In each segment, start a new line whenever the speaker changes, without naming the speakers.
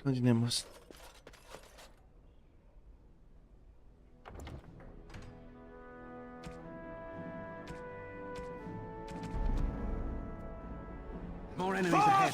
continuemos.
More enemies ahead.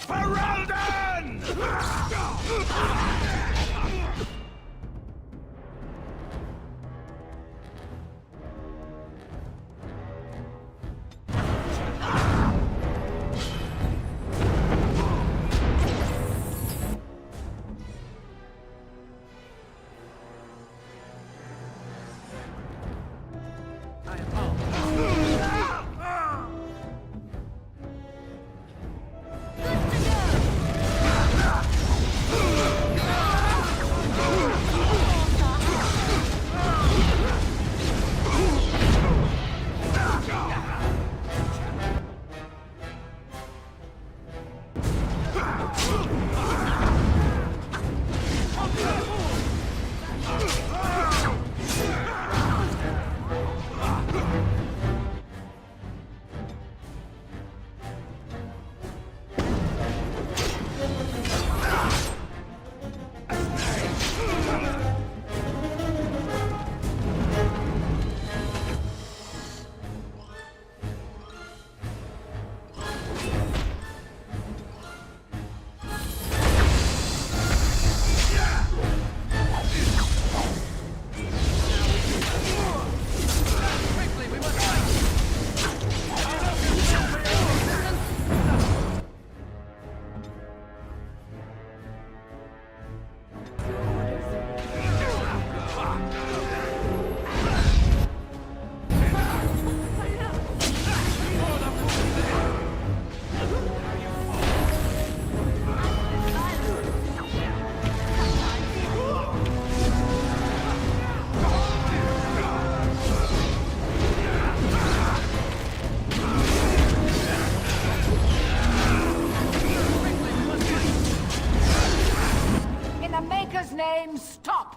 Name, stop!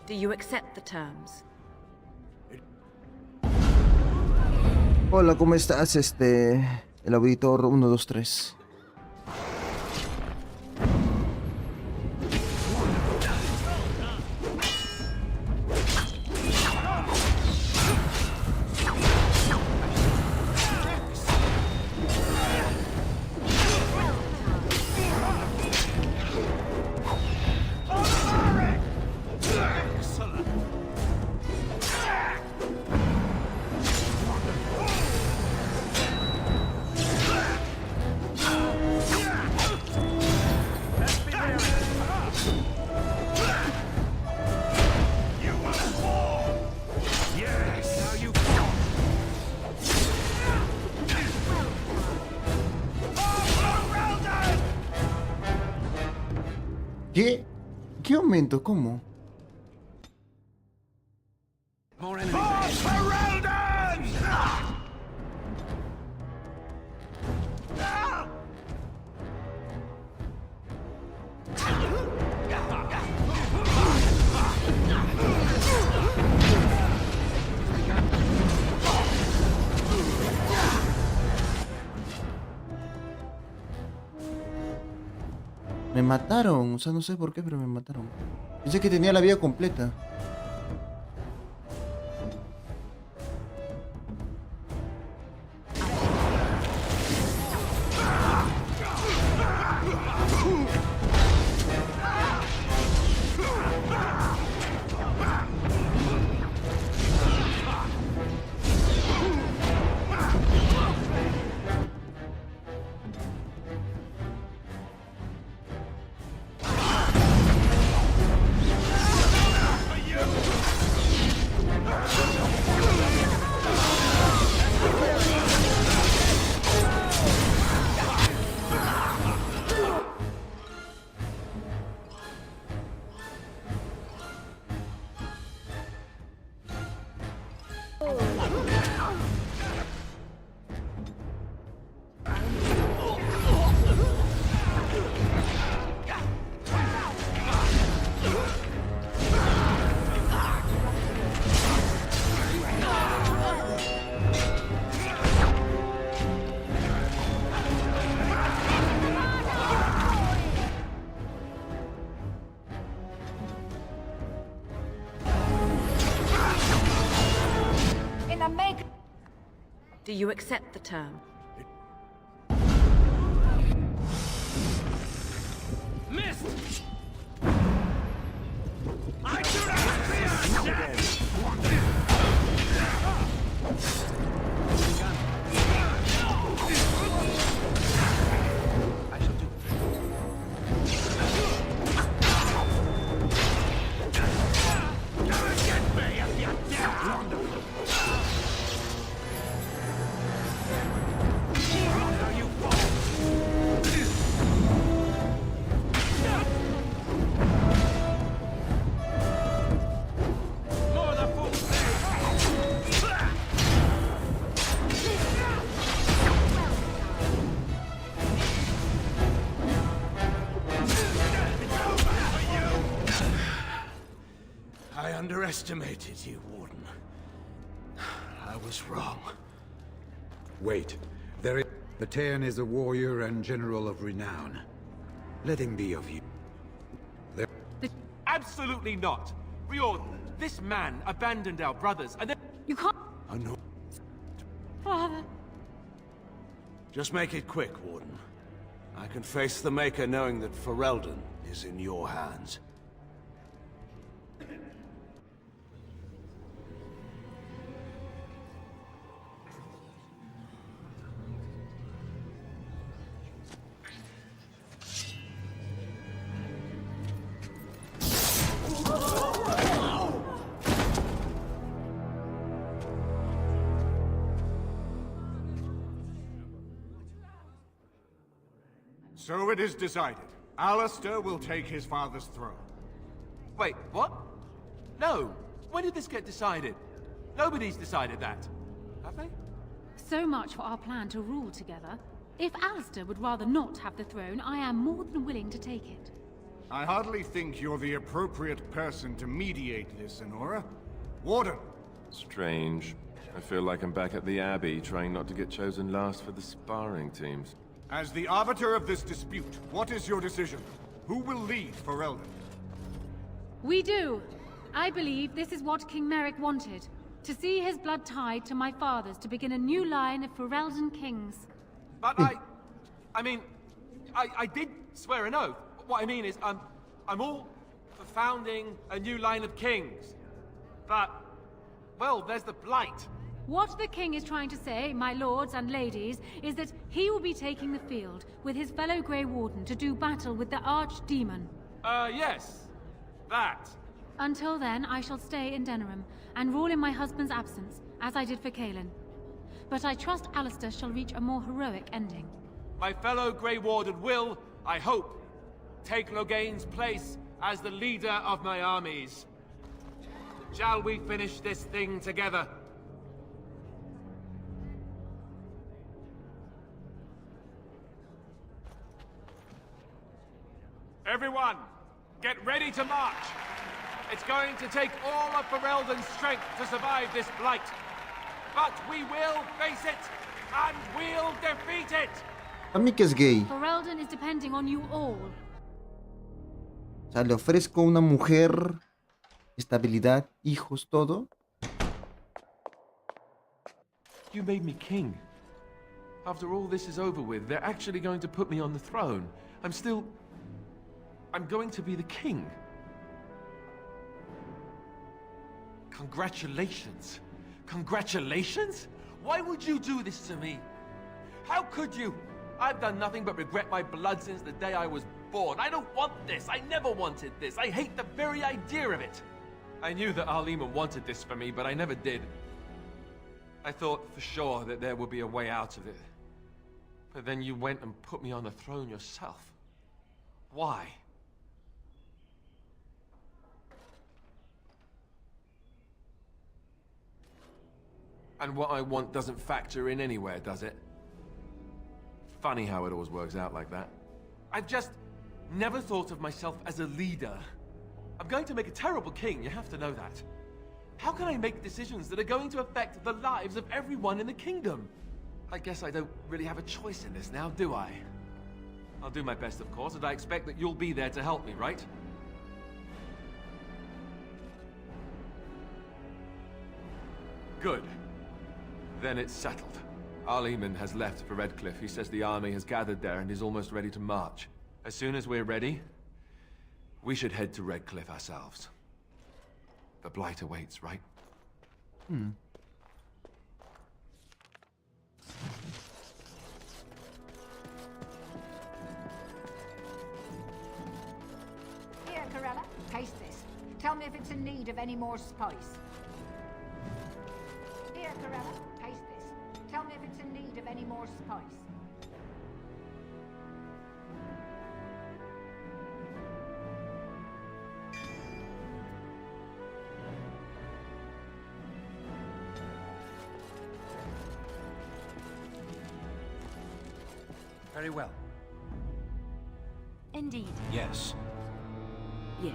Do you accept the terms?
Hola, ¿cómo estás? El auditor 1, 2, 3. ¿Qué? ¿Qué aumento? ¿Cómo?
More enemies ahead.
Me mataron, o sea, no sé por qué, pero me mataron. Pensé que tenía la vida completa.
make...
Do you accept the term?
Missed! I do not fear I shall do. Get me if you dare! Wonderful. Now you fall. More the full I underestimated you, Warden. I was wrong.
Wait. There is... Phartem is a warrior and general of renown. Let him be of you. There...
Absolutely not. Riordan, this man abandoned our brothers and then...
You can't...
I know.
Father.
Just make it quick, Warden. I can face the Maker knowing that Ferelden is in your hands.
So it is decided. Alistair will take his father's throne.
Wait, what? No. When did this get decided? Nobody's decided that. Have they?
So much for our plan to rule together. If Alistair would rather not have the throne, I am more than willing to take it.
I hardly think you're the appropriate person to mediate this, Honora. Warden!
Strange. I feel like I'm back at the Abbey, trying not to get chosen last for the sparring teams.
As the arbiter of this dispute, what is your decision? Who will lead Ferelden?
We do. I believe this is what King Merrick wanted. To see his blood tied to my father's to begin a new line of Ferelden kings.
But I mean, I did swear an oath. What I mean is, I'm all for founding a new line of kings. But, well, there's the Blight.
What the king is trying to say, my lords and ladies, is that he will be taking the field with his fellow Grey Warden to do battle with the Archdemon.
Yes. That.
Until then, I shall stay in Denerim and rule in my husband's absence, as I did for Kaelin. But I trust Alistair shall reach a more heroic ending.
My fellow Grey Warden will, I hope, take Loghain's place as the leader of my armies. Shall we finish this thing together? Everyone, get ready to march! It's going to take all of Ferelden's strength to survive this blight. But we will face it, and we'll defeat it!
A mí que es gay.
Ferelden is depending on you all.
O sea, le ofrezco una mujer, estabilidad, hijos, todo.
You made me king. After all this is over with, they're actually going to put me on the throne. I'm going to be the king. Congratulations. Congratulations? Why would you do this to me? How could you? I've done nothing but regret my blood since the day I was born. I don't want this. I never wanted this. I hate the very idea of it. I knew that Arleman wanted this for me, but I never did. I thought for sure that there would be a way out of it. But then you went and put me on the throne yourself. Why? And what I want doesn't factor in anywhere, does it? Funny how it always works out like that. I've just never thought of myself as a leader. I'm going to make a terrible king, you have to know that. How can I make decisions that are going to affect the lives of everyone in the kingdom? I guess I don't really have a choice in this now, do I? I'll do my best, of course, and I expect that you'll be there to help me, right? Good. Then it's settled. Arleman has left for Redcliffe. He says the army has gathered there and is almost ready to march. As soon as we're ready, we should head to Redcliffe ourselves. The Blight awaits, right?
Here, Corella, taste this. Tell me if it's in need of any more spice. Here, Corella, taste this. Tell me if it's in need of any more spice.
Very well.
Indeed.
Yes.
Yes.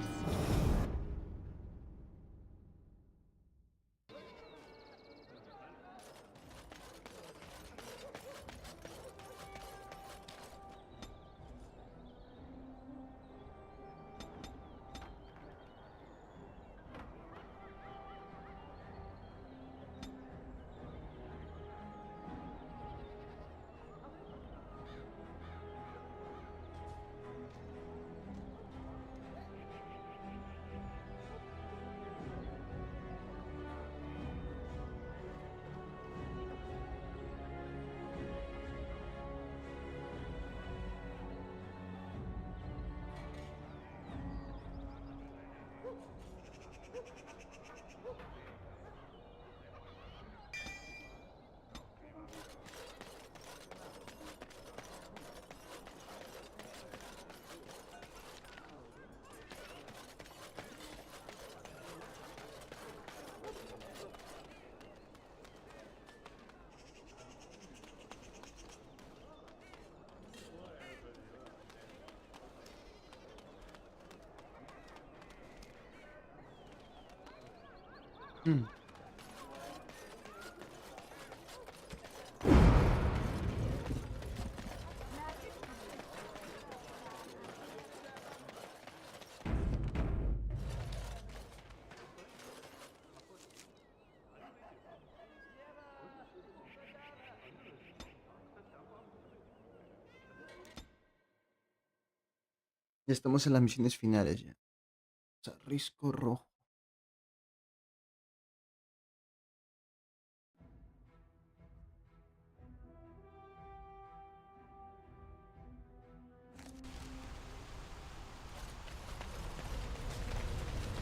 Ya estamos en las misiones finales ya. O sea, risco rojo.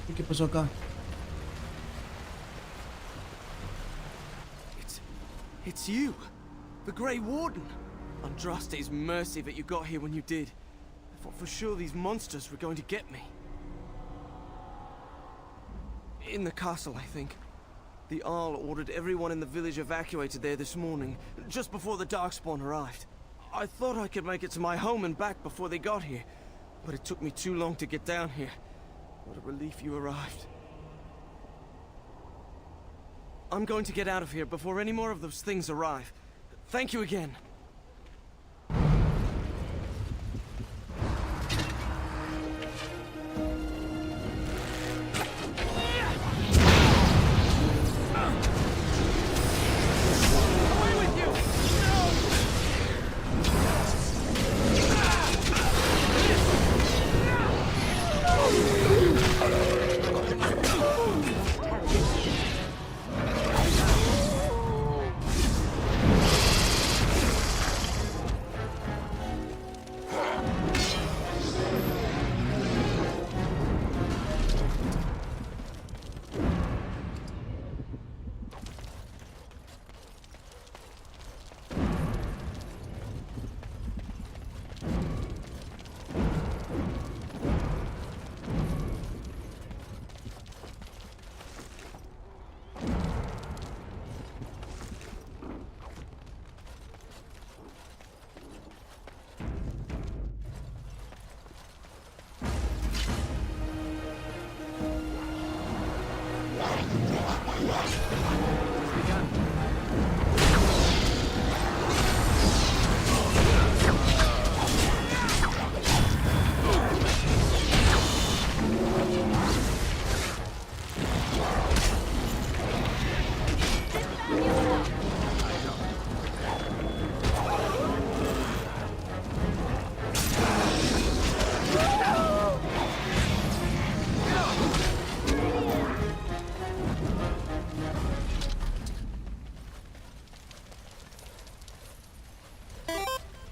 ¿Y qué pasó acá?
It's you, the Grey Warden. Andraste's mercy that you got here when you did. I thought for sure these monsters were going to get me. In the castle, I think. The Arl ordered everyone in the village evacuated there this morning, just before the Darkspawn arrived. I thought I could make it to my home and back before they got here, but it took me too long to get down here. What a relief you arrived. I'm going to get out of here before any more of those things arrive. Thank you again.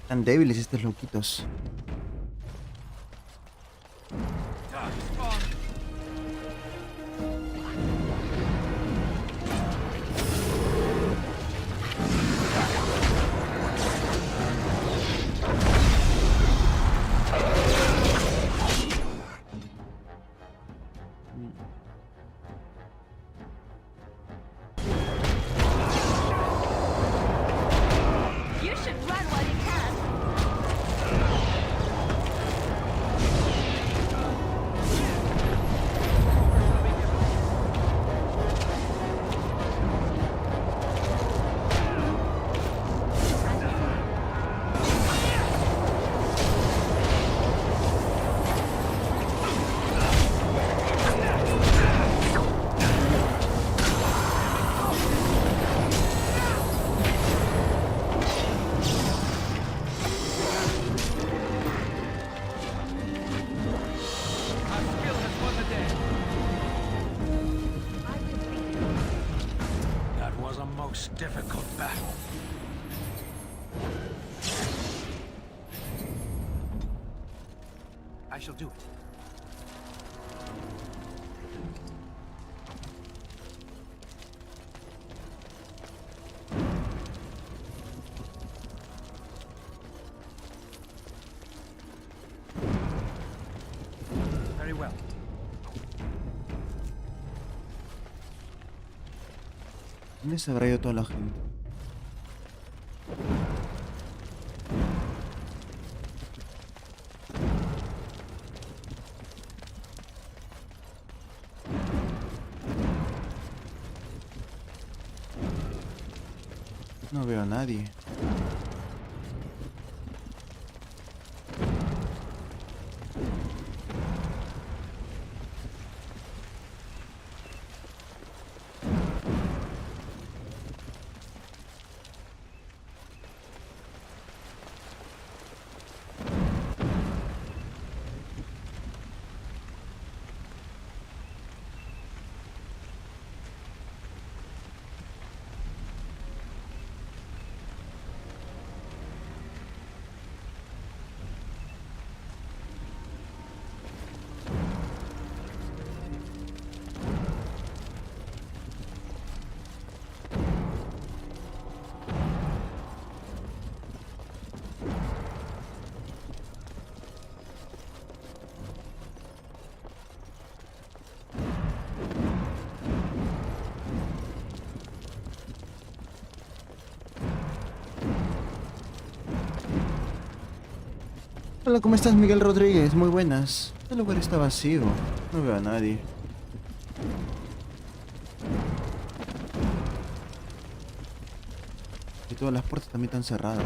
Tan débiles estos loquitos.
You should run while you can.
Our skill has won the day.
That was a most difficult battle.
I shall do it. Very well.
¿Dónde se habrá ido toda la gente? No veo a nadie. Hola, ¿cómo estás, Miguel Rodríguez? Muy buenas. El lugar está vacío. No veo a nadie. Y todas las puertas también están cerradas.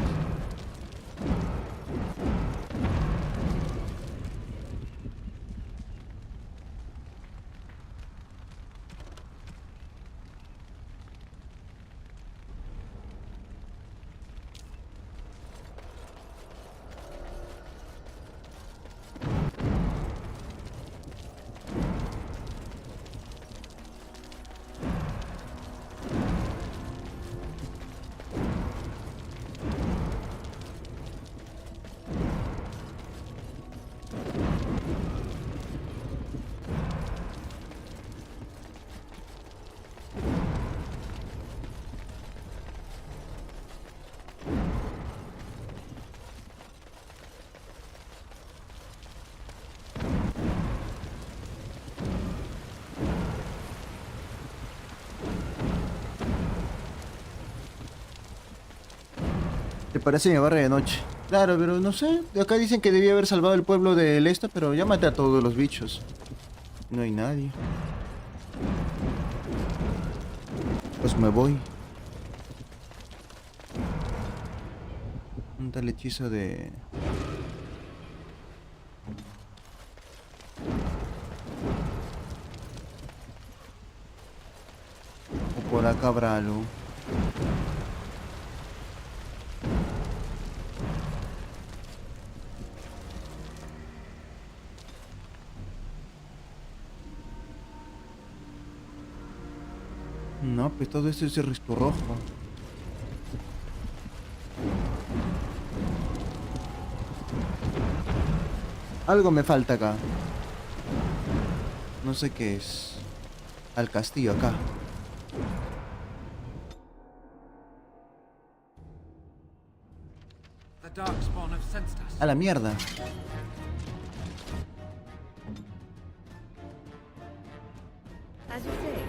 ¿Te parece mi barra de noche? Claro, pero no sé. De acá dicen que debía haber salvado el pueblo del este, pero ya maté a todos los bichos. No hay nadie. Pues me voy. Un tal hechizo de... O por acá habrá algo. No, pues todo esto es de risco rojo. Algo me falta acá. No sé qué es. Al castillo acá.
The darkspawn have sensed us.
A la mierda.
As you say.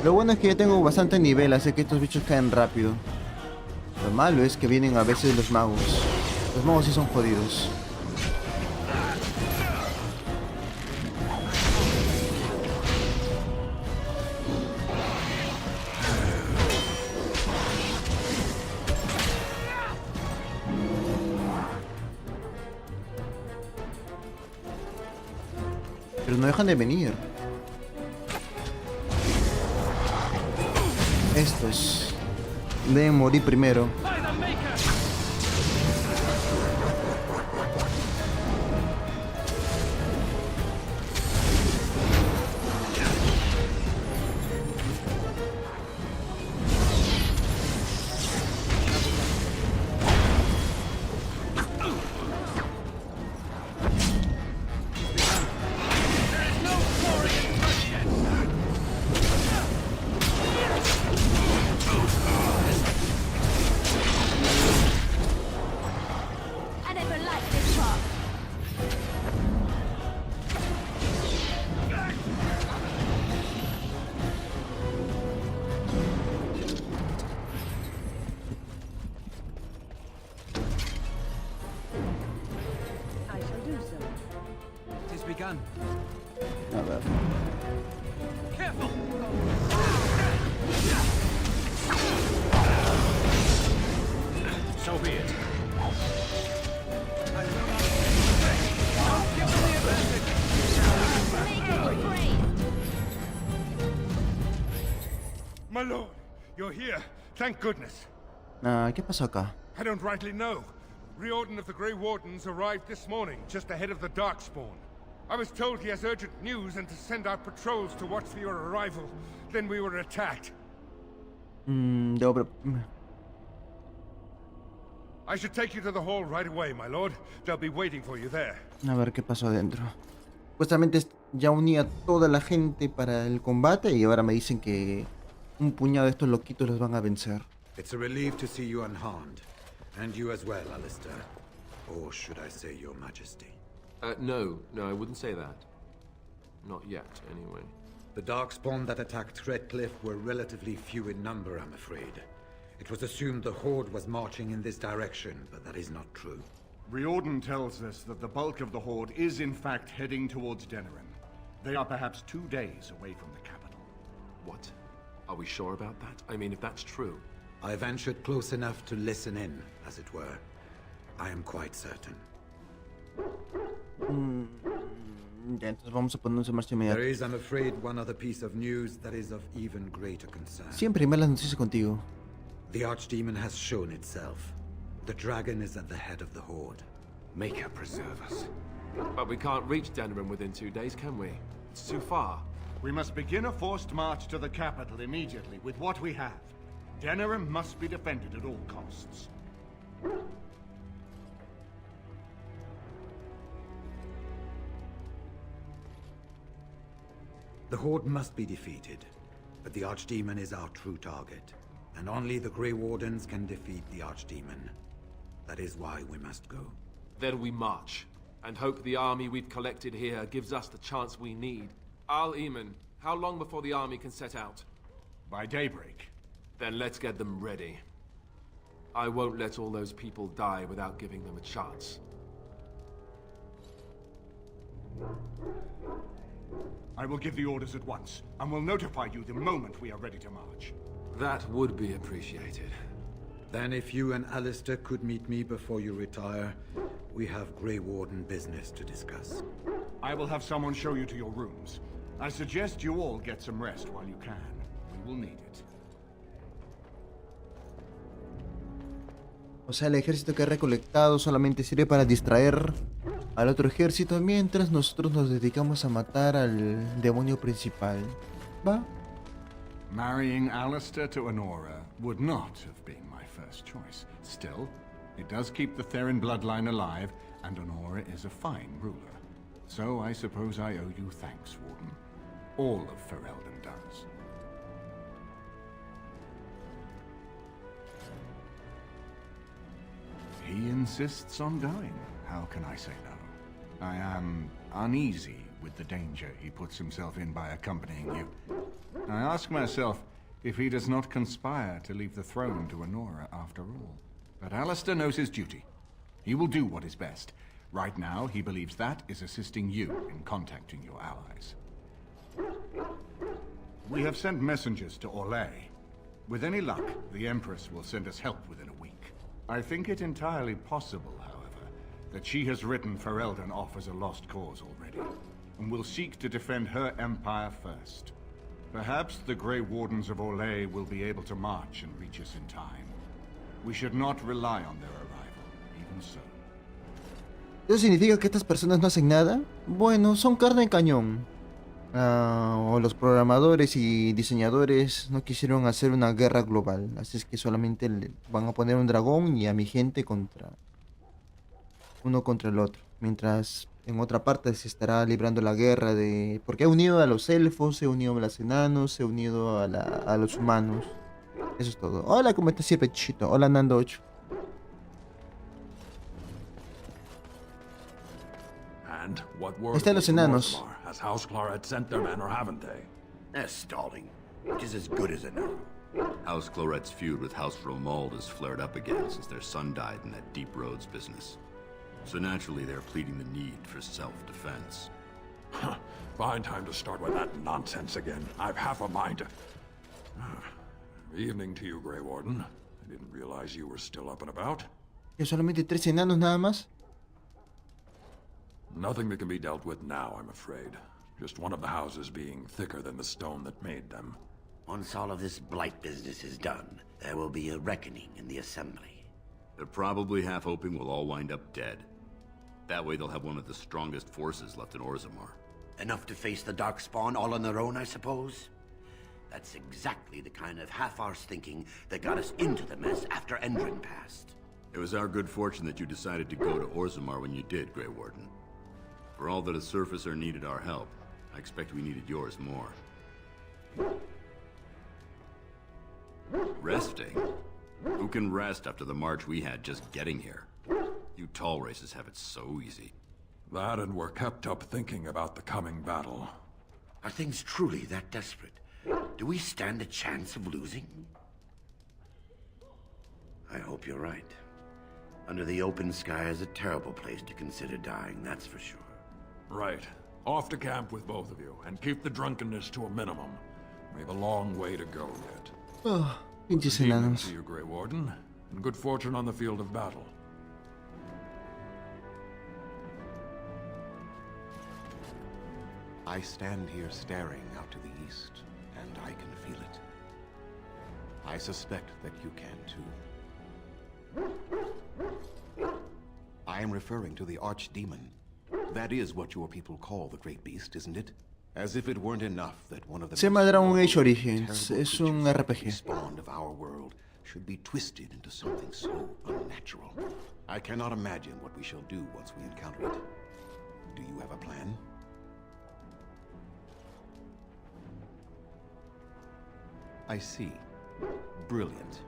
Lo bueno es que ya tengo bastante nivel, así que estos bichos caen rápido. Lo malo es que vienen a veces los magos. Los magos sí son jodidos. Pero no dejan de venir. Estos deben morir primero.
Begun.
A ver.
Careful. So be it. Don't give them the advantage.
My lord, you're here. Thank goodness.
Ah, ¿qué pasó acá?
I don't rightly know. Riordan of the Grey Wardens arrived this morning, just ahead of the Darkspawn. I was told he has urgent news and to send out patrols to watch for your arrival. Then we were attacked.
Dobra.
I should take you to the hall right away, my lord. They'll be waiting for you there.
A ver qué pasó adentro. Supuestamente ya unía a toda la gente para el combate y ahora me dicen que un puñado de estos loquitos los van a vencer.
It's a relief to see you unharmed. And you as well, Alistair. Or should I say your majesty?
No, I wouldn't say that. Not yet, anyway.
The Darkspawn that attacked Redcliffe were relatively few in number, I'm afraid. It was assumed the Horde was marching in this direction, but that is not true.
Riordan tells us that the bulk of the Horde is in fact heading towards Denerim. They are perhaps 2 days away from the capital.
What? Are we sure about that? I mean, if that's true...
I ventured close enough to listen in, as it were. I am quite certain.
Ya, entonces vamos a ponernos en marcha inmediata.
There is, I'm afraid, one other piece of news that is of even greater concern.
Siempre hay malas noticias contigo.
The Archdemon has shown itself. The dragon is at the head of the Horde.
Make her preserve us.
But we can't reach Denerim within 2 days, can we? It's too far.
We must begin a forced march to the capital immediately with what we have. Denerim must be defended at all costs.
The Horde must be defeated, but the Archdemon is our true target, and only the Grey Wardens can defeat the Archdemon. That is why we must go.
Then we march, and hope the army we've collected here gives us the chance we need. Al-Eamon, how long before the army can set out?
By daybreak.
Then let's get them ready. I won't let all those people die without giving them a chance.
I will give the orders at once, and will notify you the moment we are ready to march.
That would be appreciated.
Then if you and Alistair could meet me before you retire, we have Grey Warden business to discuss.
I will have someone show you to your rooms. I suggest you all get some rest while you can. We will need it.
O sea, el ejército que he recolectado solamente sirve para distraer al otro ejército mientras nosotros nos dedicamos a matar al demonio principal. ¿Va?
Marrying Alistair to Honora would not have been my first choice. Still, it does keep the Theron bloodline alive, and Honora is a fine ruler. So I suppose I owe you thanks, Warden. All of Ferelden does. He insists on going. How can I say no? I am uneasy with the danger he puts himself in by accompanying you. I ask myself if he does not conspire to leave the throne to Honora after all. But Alistair knows his duty. He will do what is best. Right now, he believes that is assisting you in contacting your allies. We have sent messengers to Orlais. With any luck, the Empress will send us help within a week. I think it entirely possible, however, that she has written Ferelden off as a lost cause already, and will seek to defend her empire first. Perhaps the Grey Wardens of Orlais will be able to march and reach us in time. We should not rely on their arrival, even so.
¿Eso significa que estas personas no hacen nada? Bueno, son carne de cañón. O los programadores y diseñadores no quisieron hacer una guerra global. Así es que solamente van a poner un dragón y a mi gente uno contra el otro. Mientras en otra parte se estará librando la guerra de... Porque he unido a los elfos, he unido a los enanos, he unido a los humanos. Eso es todo. Hola, ¿cómo estás, Pechito? Hola, Nando 8.
And what word
Están los enanos.
Has House Claret sent their men, or haven't they?
They're stalling, which is as good as a no.
House Claret's feud with House Romuald has flared up again since their son died in that Deep Roads business. So naturally, they're pleading the need for self-defense.
Fine time to start with that nonsense again. I've half a mind to... Evening to you, Grey Warden. I didn't realize you were still up and about.
¿Y solamente 3 enanos nada más?
Nothing that can be dealt with now, I'm afraid. Just one of the houses being thicker than the stone that made them.
Once all of this blight business is done, there will be a reckoning in the Assembly.
They're probably half hoping we'll all wind up dead. That way they'll have one of the strongest forces left in Orzammar.
Enough to face the Darkspawn all on their own, I suppose? That's exactly the kind of half-arsed thinking that got us into the mess after Endrin passed.
It was our good fortune that you decided to go to Orzammar when you did, Grey Warden. For all that a surfacer needed our help, I expect we needed yours more. Resting? Who can rest after the march we had just getting here? You tall races have it so easy.
That, and we're kept up thinking about the coming battle.
Are things truly that desperate? Do we stand a chance of losing? I hope you're right. Under the open sky is a terrible place to consider dying, that's for sure.
Right. Off to camp with both of you, and keep the drunkenness to a minimum. We have a long way to go yet.
Oh, pinches
Good evening
enanos.
to you, Grey Warden, and good fortune on the field of battle.
I stand here staring out to the east, and I can feel it. I suspect that you can too. I am referring to the Archdemon. That is what your people call the Great Beast, isn't it? As if it weren't enough that one of the
Se llama Dragon Age Origins. Es un RPG.
spawned of our world should be twisted into something so unnatural. I cannot imagine what we shall do once we encounter it. Do you have a plan? I see. Brilliant.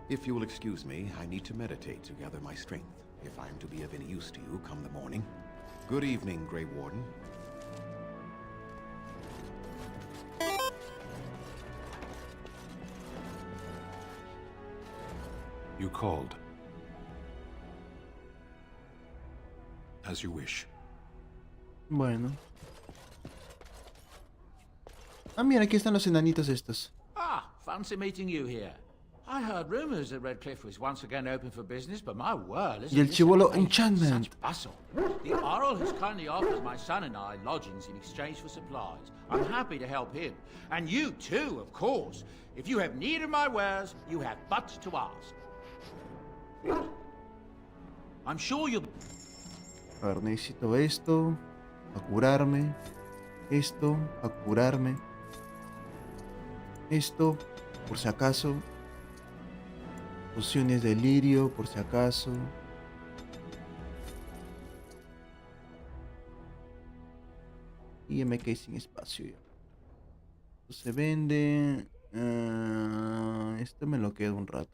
If you will excuse me, I need to meditate to gather my strength, if I am to be of any use to you come the morning. Good evening, Grey Warden.
You called. As you wish.
Bueno. Ah, mira, aquí están los enanitos estos.
Ah, fancy meeting you here. I heard rumors that Redcliffe was once again open for business, but my word,
Y el chivolo Enchantment.
such bustle. The Earl has kindly offered my son and I lodgings in exchange for supplies. I'm happy to help him. And you too, of course. If you have need of my wares, you have but to ask. I'm sure you'll...
A ver, necesito esto. A curarme. Esto. A curarme. Esto, por si acaso. Pociones de lirio, por si acaso. Y ya me quedé sin espacio ya. Esto se vende. Esto me lo quedo un rato.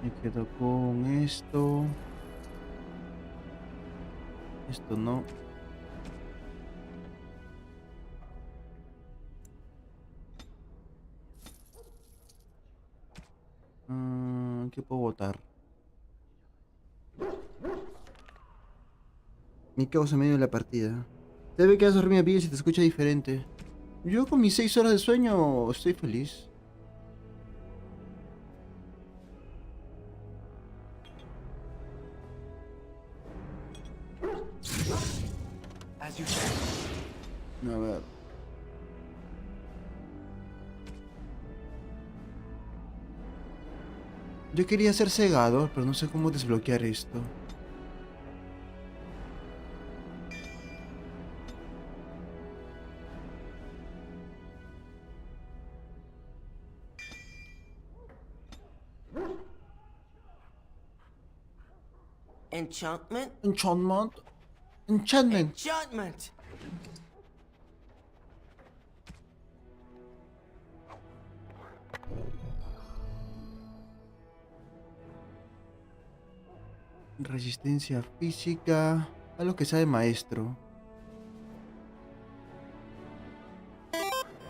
Me quedo con esto. Esto no. ¿Qué puedo botar? Ni causa en medio de la partida. Se ve que has dormido bien y se te escucha diferente. Yo con mis 6 horas de sueño estoy feliz. A ver. Yo quería ser segador, pero no sé cómo desbloquear esto.
Enchantment?
Enchantment. Enchantment.
Enchantment!
Resistencia física. Algo que sabe maestro.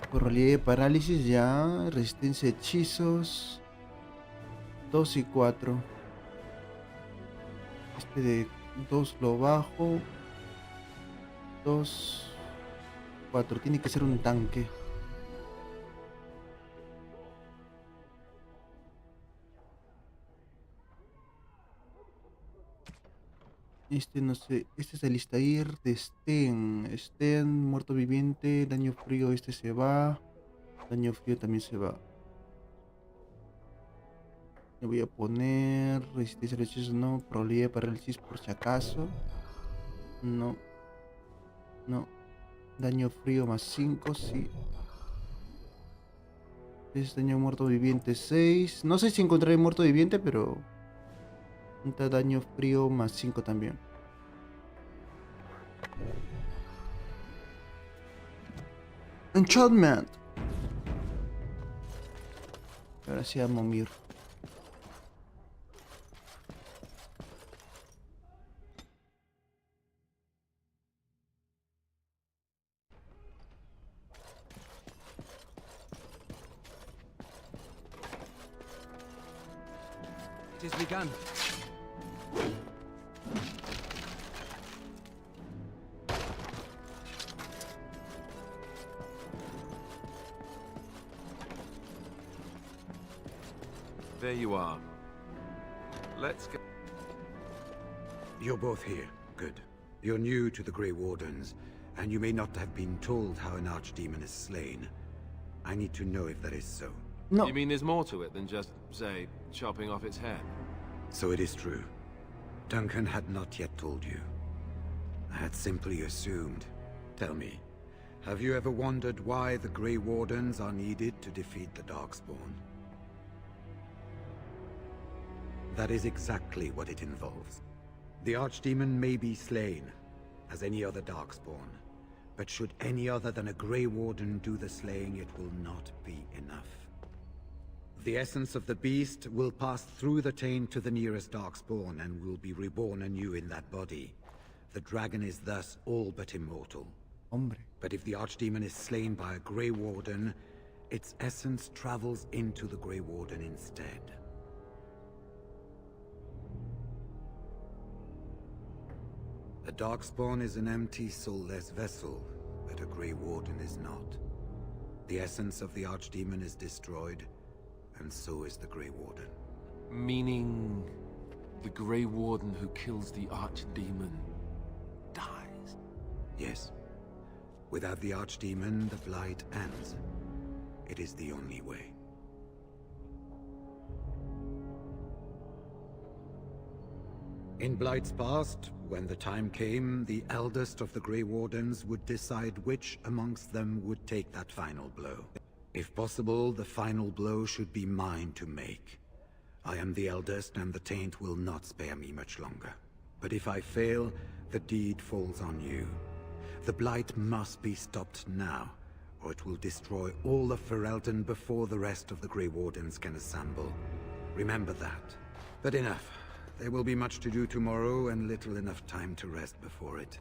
Probabilidad de parálisis ya. Resistencia a hechizos. 2 y 4. Este de 2 lo bajo. 2. 4. Tiene que ser un tanque. Este no sé. Este es el Listair de Sten. Sten, muerto viviente. Daño frío, este se va. Daño frío también se va. Le voy a poner resistencia a los hechizos, no. Probabilidad de parálisis por si acaso. No. No. Daño frío más 5, sí. Es daño muerto viviente 6. No sé si encontraré muerto viviente, pero... daño frío más 5 también. Enchantment. Ahora sí a Momir.
It has begun.
There you are. Let's go.
You're both here. Good. You're new to the Grey Wardens, and you may not have been told how an archdemon is slain. I need to know if that is so.
No.
You mean there's more to it than just, say, chopping off its head?
So it is true. Duncan had not yet told you. I had simply assumed. Tell me, have you ever wondered why the Grey Wardens are needed to defeat the Darkspawn? That is exactly what it involves. The Archdemon may be slain, as any other Darkspawn, but should any other than a Grey Warden do the slaying, it will not be enough. The essence of the beast will pass through the taint to the nearest Darkspawn and will be reborn anew in that body. The dragon is thus all but immortal.
Hombre.
But if the Archdemon is slain by a Grey Warden, its essence travels into the Grey Warden instead. A Darkspawn is an empty, soulless vessel, but a Grey Warden is not. The essence of the Archdemon is destroyed, and so is the Grey Warden.
Meaning the Grey Warden who kills the Archdemon dies?
Yes. Without the Archdemon, the Blight ends. It is the only way. In Blight's past, when the time came, the eldest of the Grey Wardens would decide which amongst them would take that final blow. If possible, the final blow should be mine to make. I am the eldest, and the taint will not spare me much longer. But if I fail, the deed falls on you. The Blight must be stopped now, or it will destroy all of Ferelden before the rest of the Grey Wardens can assemble. Remember that. But enough. There will be much to do tomorrow, and little enough time to rest before it.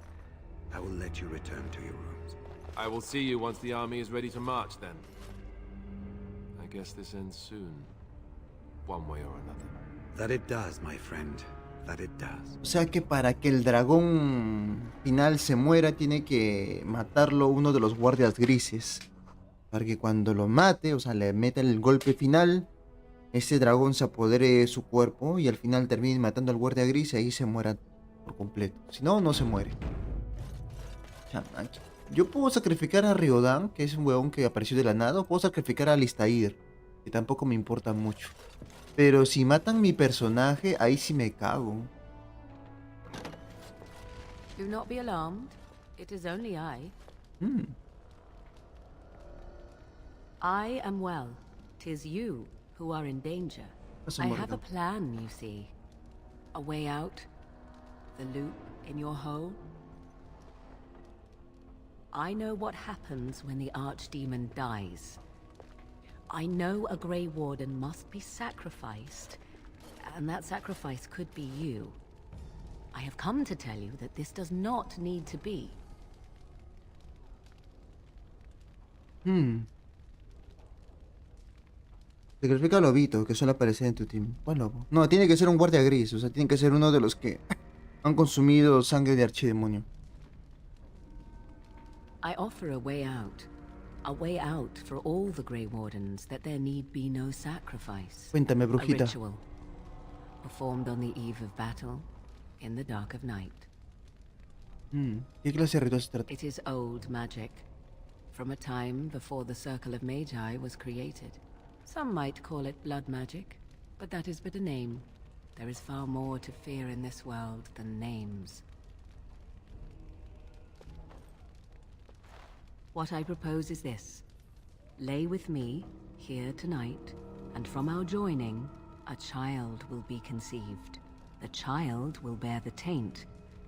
I will let you return to your rooms.
I will see you once the army is ready to march, then. I guess this ends soon. One way or another.
That it does, my friend. That it does.
O sea que para que el dragón final se muera, tiene que matarlo uno de los guardias grises. Para que cuando lo mate, o sea, le meta el golpe final, ese dragón se apodere de su cuerpo y al final termine matando al guardia gris y ahí se muera por completo. Si no, no se muere. Yo puedo sacrificar a Riodan, que es un huevón que apareció de la nada, o puedo sacrificar a Alistair, que tampoco me importa mucho. Pero si matan mi personaje, ahí sí me cago.
Do not be alarmed. It is only I. I am well. 'Tis you who are in danger. I have a plan, you see. A way out. The loop in your hole. I know what happens when the Archdemon dies. I know a Grey Warden must be sacrificed, and that sacrifice could be you. I have come to tell you that this does not need to be.
Sacrifica a Lobito, que suele aparecer en tu team. ¿Cuál lobo? No, tiene que ser un guardia gris, o sea, tiene que ser uno de los que han consumido sangre de archidemonio.
I offer a way out. A way out for all the Grey Wardens, that there need be no sacrifice.
Cuéntame,
A
brujita.
ritual, performed on the eve of battle, in the dark of night.
¿Qué clase de ritual se trata?
It is old magic, from a time before the Circle of Magi was created. Some might call it blood magic, but that is but a name. There is far more to fear in this world than names. What I propose is this. Lay with me, here tonight, and from our joining, a child will be conceived. The child will bear the taint,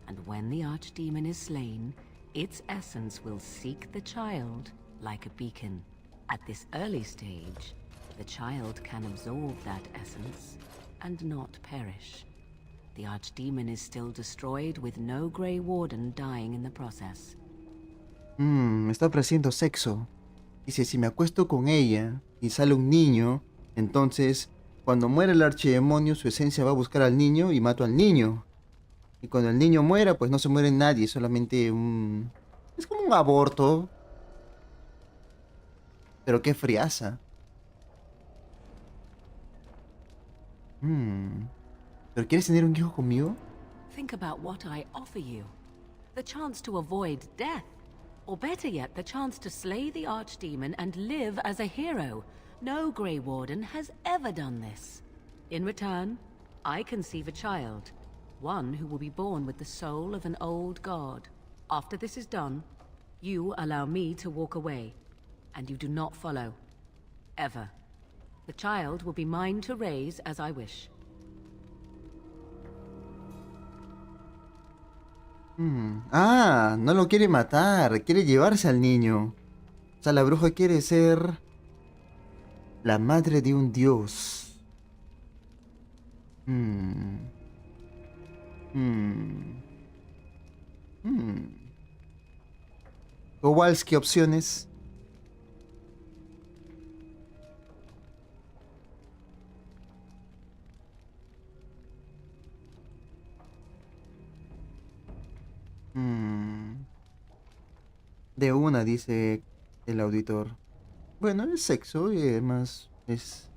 and when the Archdemon is slain, its essence will seek the child like a beacon. At this early stage, the child can absorb that essence and not perish. The Archdemon is still destroyed with no Grey Warden dying in the process.
Me está ofreciendo sexo. Dice, si me acuesto con ella y sale un niño, entonces cuando muere el archidemonio, su esencia va a buscar al niño y mato al niño. Y cuando el niño muera, pues no se muere nadie, solamente un... Es como un aborto. Pero qué friaza. ¿Pero quieres tener un hijo conmigo?
Think about what I offer you. The chance to avoid death. Or better yet, the chance to slay the Archdemon and live as a hero. No Grey Warden has ever done this. In return, I conceive a child. One who will be born with the soul of an old god. After this is done, you allow me to walk away. And you do not follow. Ever. The child will be mine to raise as I wish.
Ah, no lo quiere matar, quiere llevarse al niño. O sea, la bruja quiere ser la madre de un dios. Kowalski, opciones. De una, dice el auditor. Bueno, es sexo y además es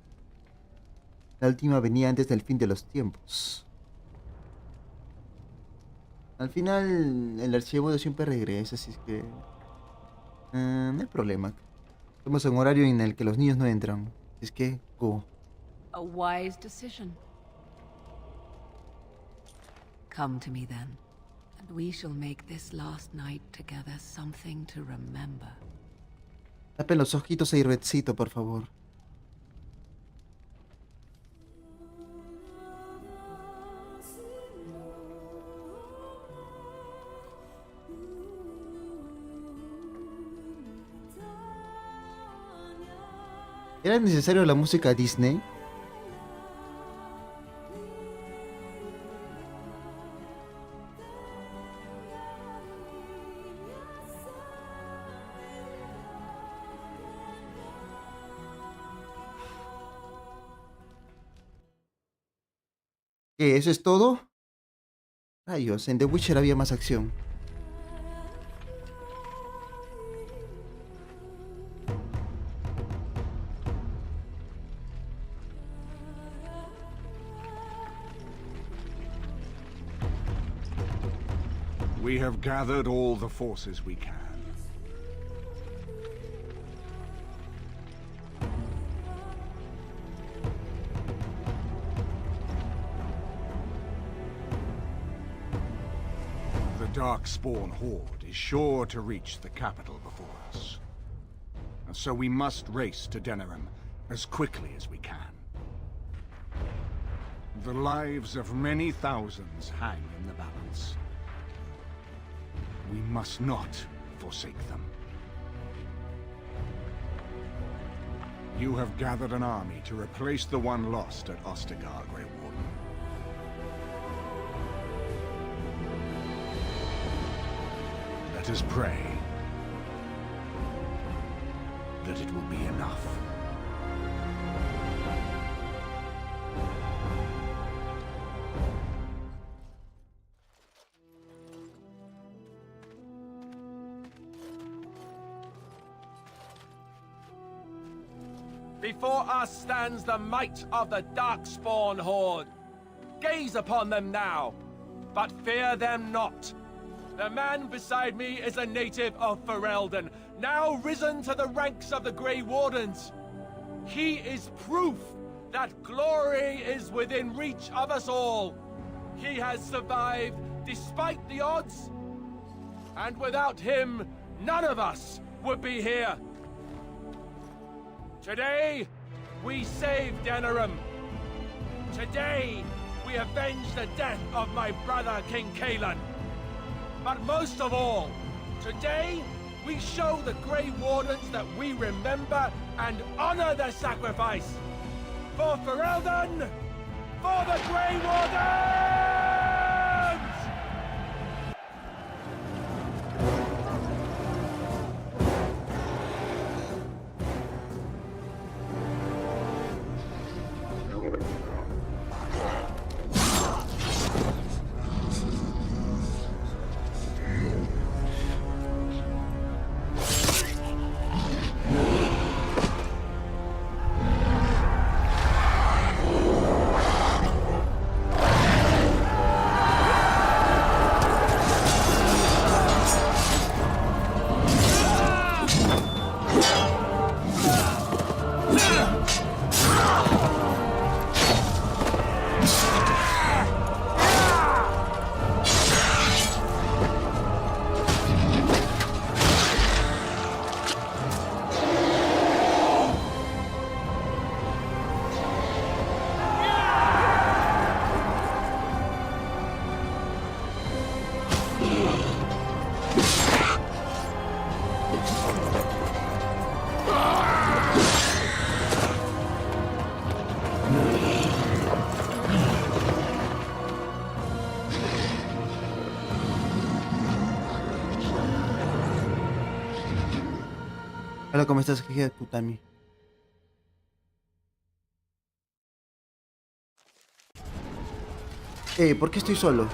la última venida antes del fin de los tiempos. Al final, el archivo siempre regresa, así es que no hay problema. Estamos en un horario en el que los niños no entran. Es que, go.
A wise decision. Come to me then, and we shall make this last night together something to remember.
Tapen los ojitos a Irbetcito, por favor. ¿Era necesario la música Disney? ¿Qué? ¿Eso es todo? Rayos, en The Witcher había más acción.
We have gathered all the forces we can. The Darkspawn horde is sure to reach the capital before us. So we must race to Denerim as quickly as we can. The lives of many thousands hang in the balance. We must not forsake them. You have gathered an army to replace the one lost at Ostagar, Grey Warden. Let us pray that it will be enough.
Before us stands the might of the Darkspawn horde. Gaze upon them now, but fear them not. The man beside me is a native of Ferelden, now risen to the ranks of the Grey Wardens. He is proof that glory is within reach of us all. He has survived despite the odds, and without him, none of us would be here. Today, we save Denerim. Today, we avenge the death of my brother, King Kaelan. But most of all, today, we show the Grey Wardens that we remember and honor their sacrifice. For Ferelden, for the Grey Wardens!
Hola, ¿cómo estás, hija de putami? ¿Por qué estoy solo?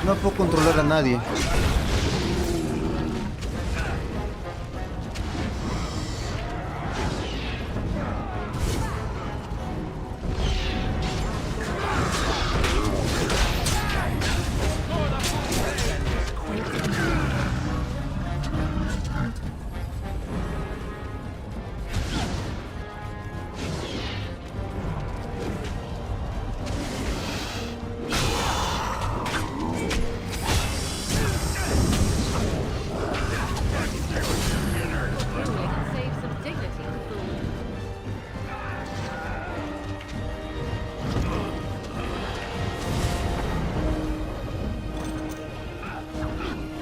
No puedo controlar a nadie.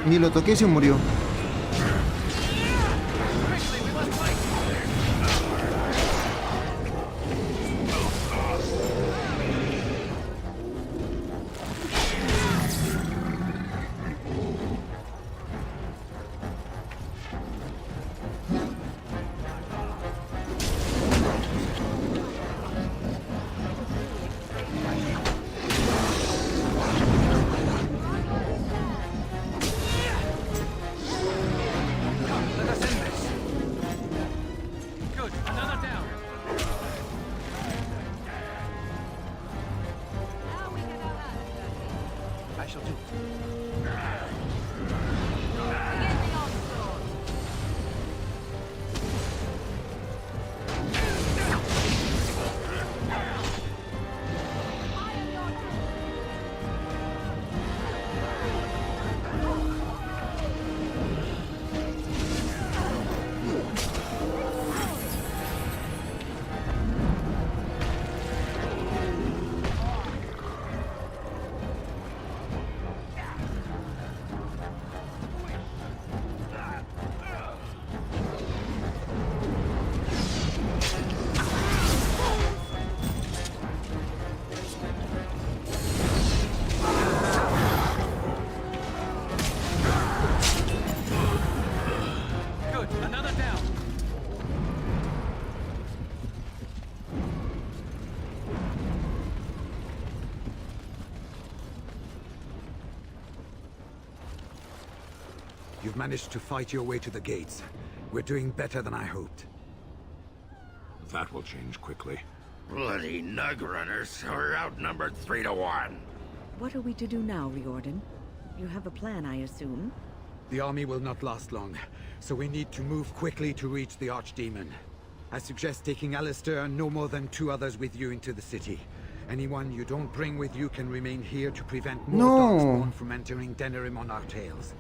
Ni lo toqué y se murió.
You've managed to fight your way to the gates. We're doing better than I hoped.
That will change quickly.
Bloody nug runners are outnumbered 3-1.
What are we to do now, Riordan? You have a plan, I assume?
The army will not last long, so we need to move quickly to reach the Archdemon. I suggest taking Alistair and no more than 2 others with you into the city. Anyone you don't bring with you can remain here to prevent more Darkspawn from entering Denerim on our tails.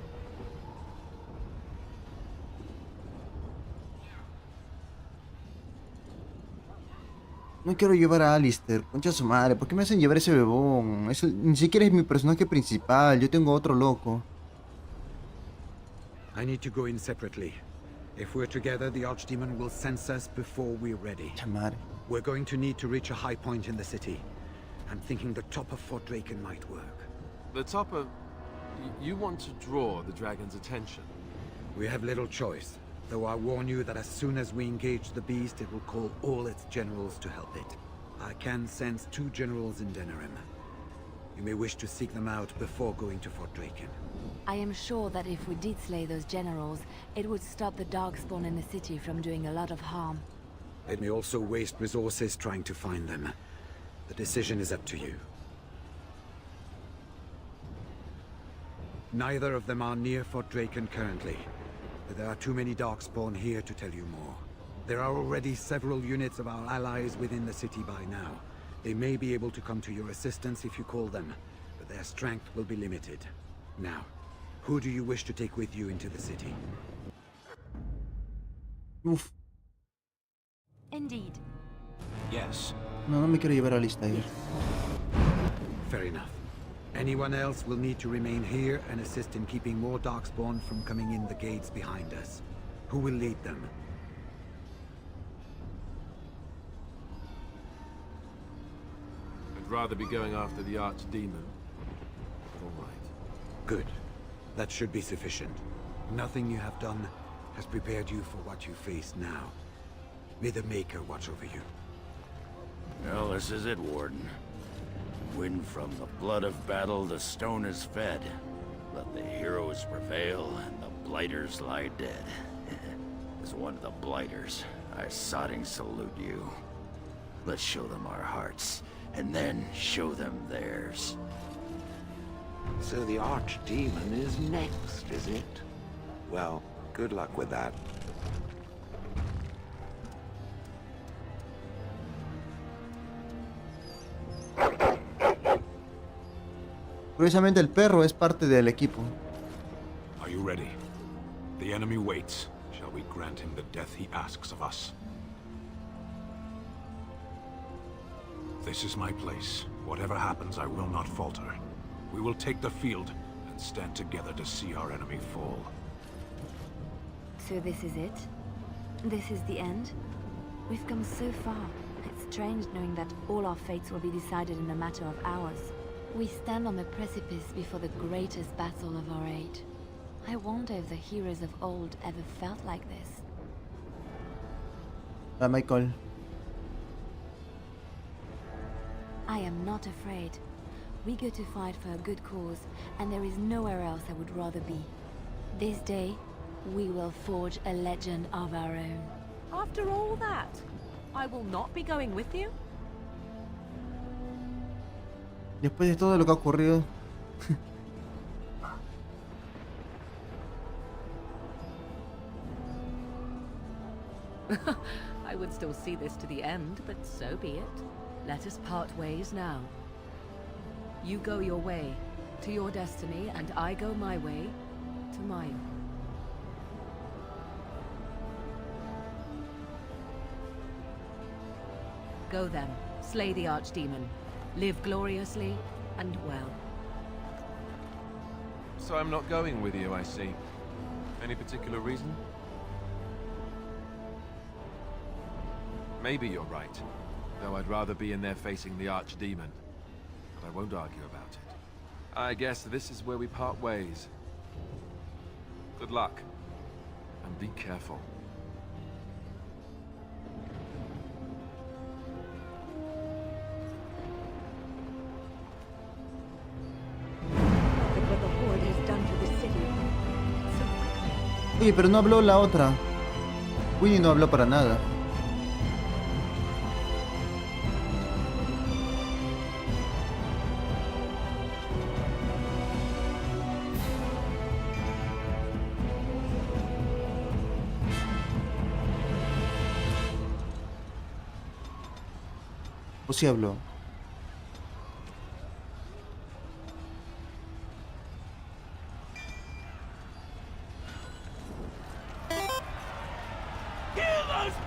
No quiero llevar a Alistair, concha su madre, ¿por qué me hacen llevar ese bebón? Ni siquiera es mi personaje principal, yo tengo otro loco.
I need to go in separately. If we're together, the Archdemon will sense us before we're ready.
Chamar.
We're going to need to reach a high point in the city. I'm thinking the top of Fort Draken might work.
The top of... You want to draw the dragon's attention?
We have little choice. Though I warn you that as soon as we engage the beast, it will call all its generals to help it. I can sense 2 generals in Denerim. You may wish to seek them out before going to Fort Draken.
I am sure that if we did slay those generals, it would stop the Darkspawn in the city from doing a lot of harm.
It may also waste resources trying to find them. The decision is up to you. Neither of them are near Fort Draken currently. But there are too many Darkspawn here to tell you more. There are already several units of our allies within the city by now. They may be able to come to your assistance if you call them, but their strength will be limited. Now, who do you wish to take with you into the city?
Uf.
Indeed.
Yes.
No me quiero llevar a Alistair.
Fair enough. Anyone else will need to remain here and assist in keeping more Darkspawn from coming in the gates behind us. Who will lead them?
I'd rather be going after the Archdemon. All right.
Good. That should be sufficient. Nothing you have done has prepared you for what you face now. May the Maker watch over you.
Well, this is it, Warden.
When from the blood of battle the stone is fed, let the heroes prevail and the blighters lie dead. As one of the blighters, I sodding salute you. Let's show them our hearts, and then show them theirs.
So the archdemon is next, is it? Well, good luck with that.
Curiosamente el perro es parte del equipo.
Are you ready? The enemy waits. Shall we grant him the death he asks of us? This is my place. Whatever happens, I will not falter. We will take the field and stand together to see our enemy fall.
So this is it? This is the end? We've come so far. It's strange knowing that all our fates will be decided in a matter of hours. We stand on the precipice before the greatest battle of our age. I wonder if the heroes of old ever felt like this.
Michael.
I am not afraid. We go to fight for a good cause, and there is nowhere else I would rather be. This day, we will forge a legend of our own.
After all that, I will not be going with you.
Después de todo lo que ha ocurrido.
I would still see this to the end, but so be it. Let us part ways now. You go your way, to your destiny, and I go my way, to mine. Go then, slay the archdemon. Live gloriously and well.
So I'm not going with you, I see. Any particular reason? Maybe you're right. Though I'd rather be in there facing the archdemon. But I won't argue about it. I guess this is where we part ways. Good luck. And be careful.
Oye, pero no habló la otra. Winnie no habló para nada. ¿O sí habló?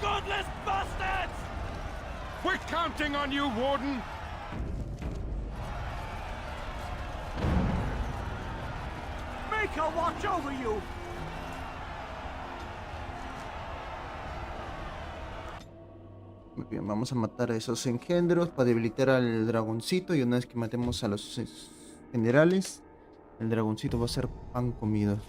Godless bastards! We're counting on you, Warden!
Make her watch over you!
Muy bien, vamos a matar a esos engendros para debilitar al dragoncito. Y una vez que matemos a los generales, el dragoncito va a ser pan comido.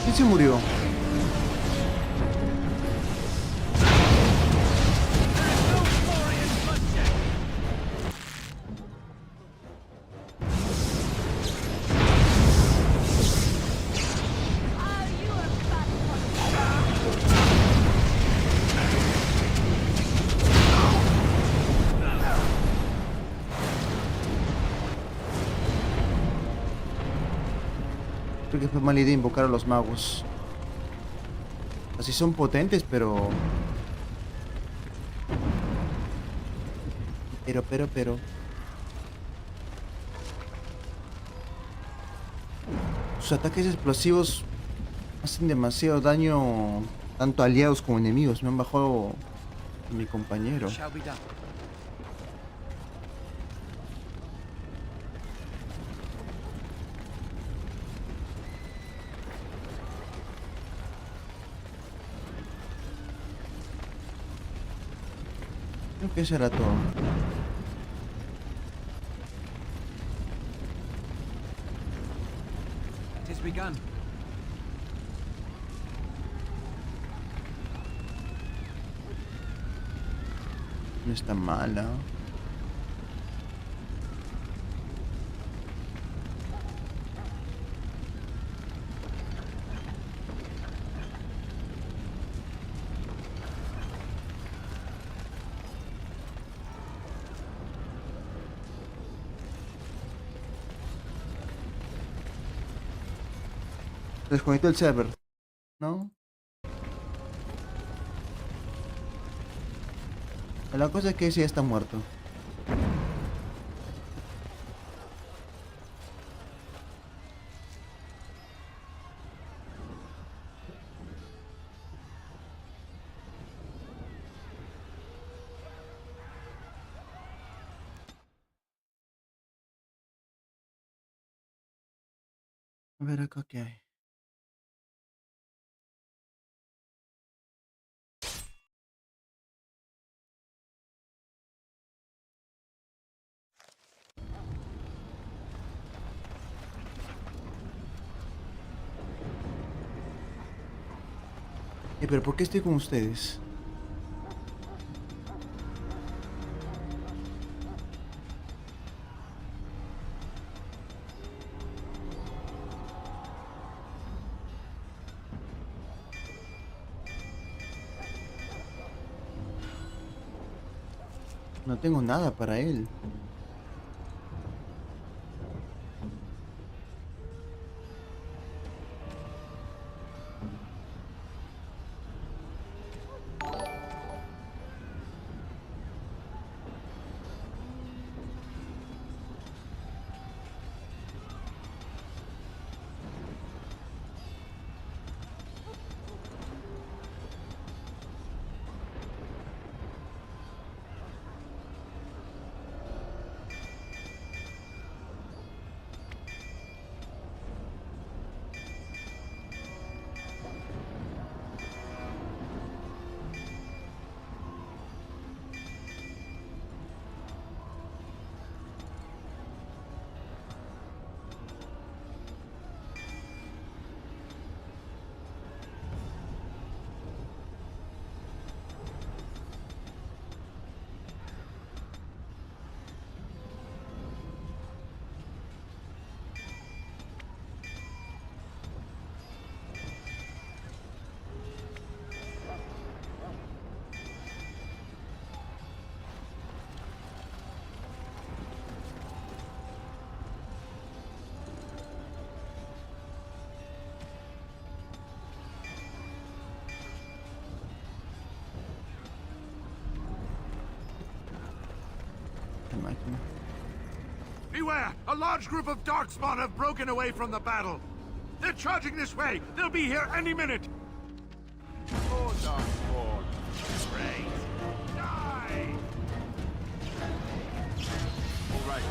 ¿Quién se murió? Creo que fue mala idea invocar a los magos. Así son potentes, pero... Sus ataques explosivos hacen demasiado daño, tanto a aliados como enemigos. Me han bajado a mi compañero. Creo que eso era todo.
It has begun.
No está mala. Desconectó el server, ¿no? La cosa es que ese ya está muerto. A ver acá qué hay. Pero ¿por qué estoy con ustedes? No tengo nada para él.
Beware! A large group of Darkspawn have broken away from the battle. They're charging this way. They'll be here any minute.
More Darkspawn. Great. Die! All right.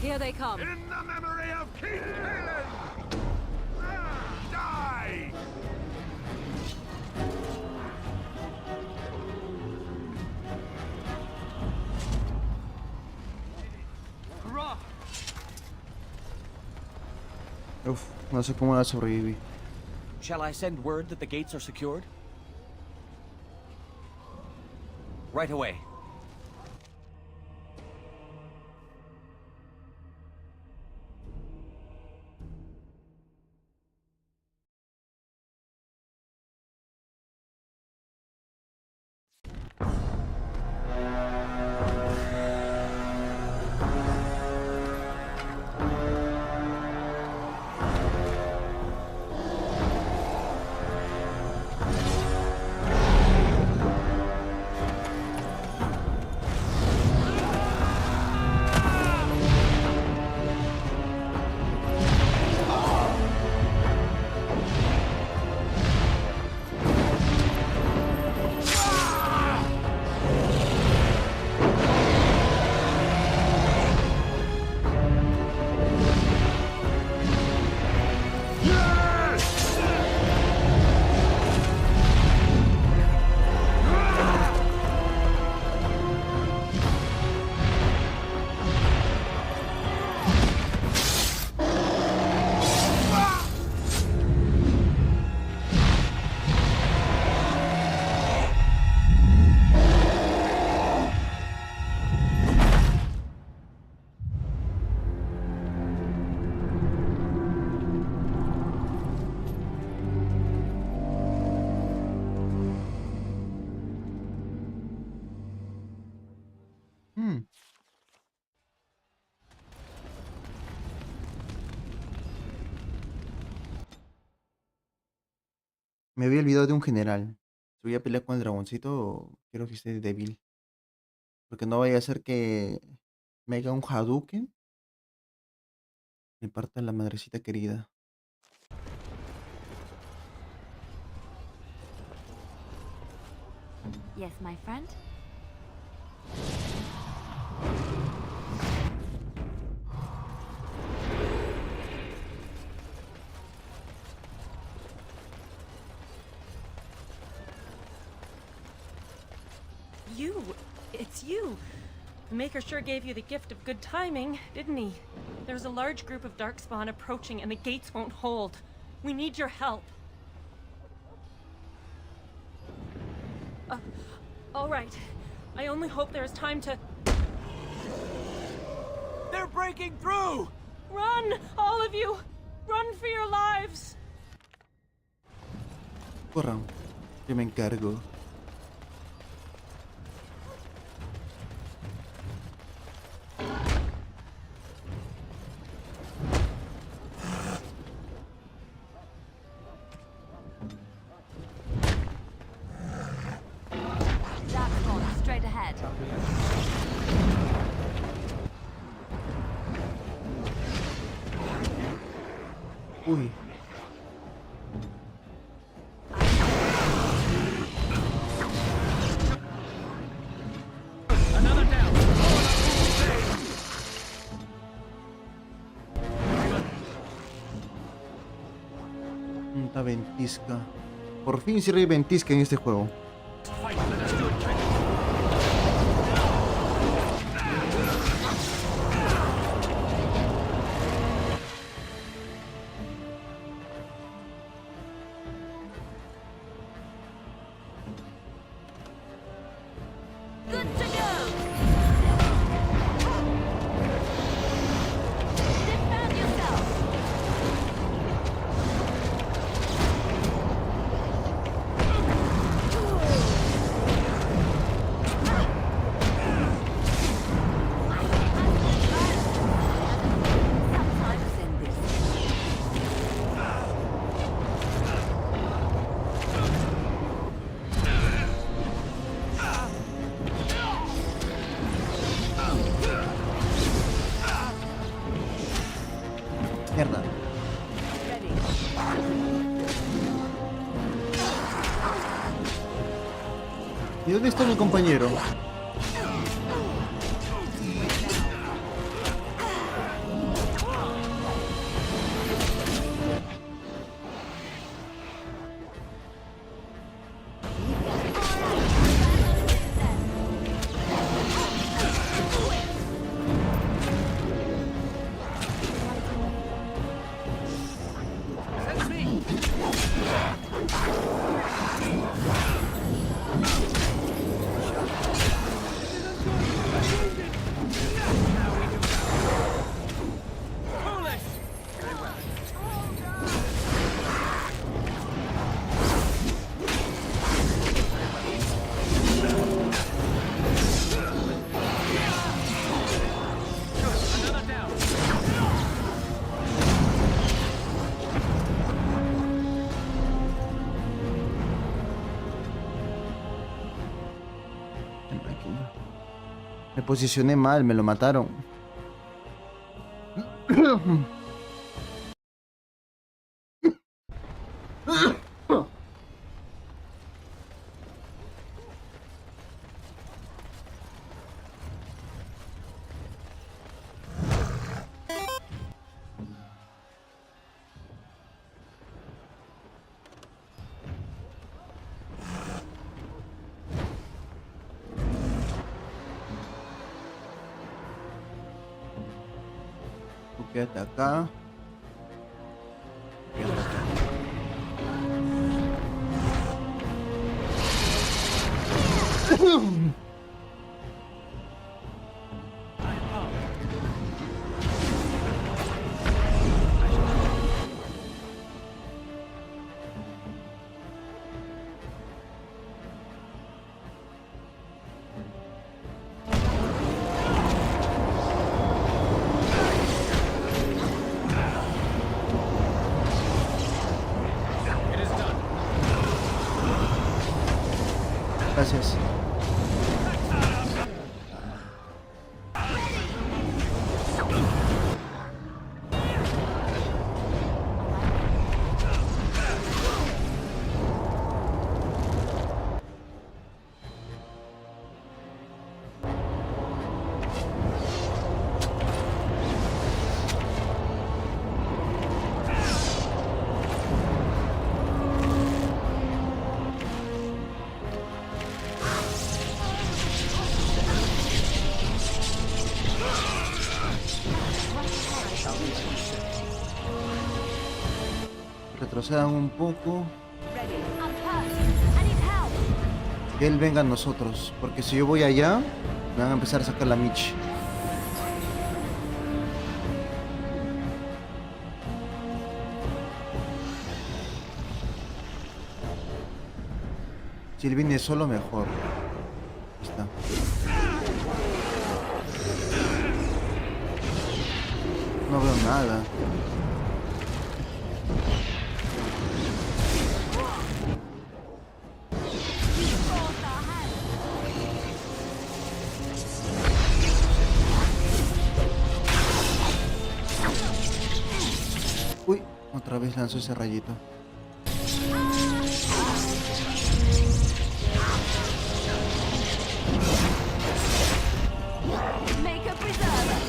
Here they come.
In the memory of King Helen! Die!
Hurrah!
Uf, no sé cómo la sobreviví.
Shall I send word that the gates are secured? Right away.
Me había olvidado de un general. Si voy a pelear con el dragoncito, quiero que esté débil. Porque no vaya a ser que me haga un Hadouken. Me parta la madrecita querida.
Yes, my friend?
It's you. The Maker sure gave you the gift of good timing, didn't he? There's a large group of Darkspawn approaching and the gates won't hold. We need your help. All right. I only hope there's time to...
They're breaking through!
Run, all of you! Run for your lives!
Corran, yo me encargo.
ahead.
Uy. Una ventisca. Por fin sí hay ventisca en este juego. Mierda. ¿Y dónde está mi compañero? Me posicioné mal, me lo mataron. Quédate acá. Quédate acá. Gracias. Retrocedan un poco. Que él venga a nosotros. Porque si yo voy allá, me van a empezar a sacar la Michi. Si él viene solo, mejor. Ahí está. No veo nada. Otra vez lanzó ese rayito.
Make a preserver.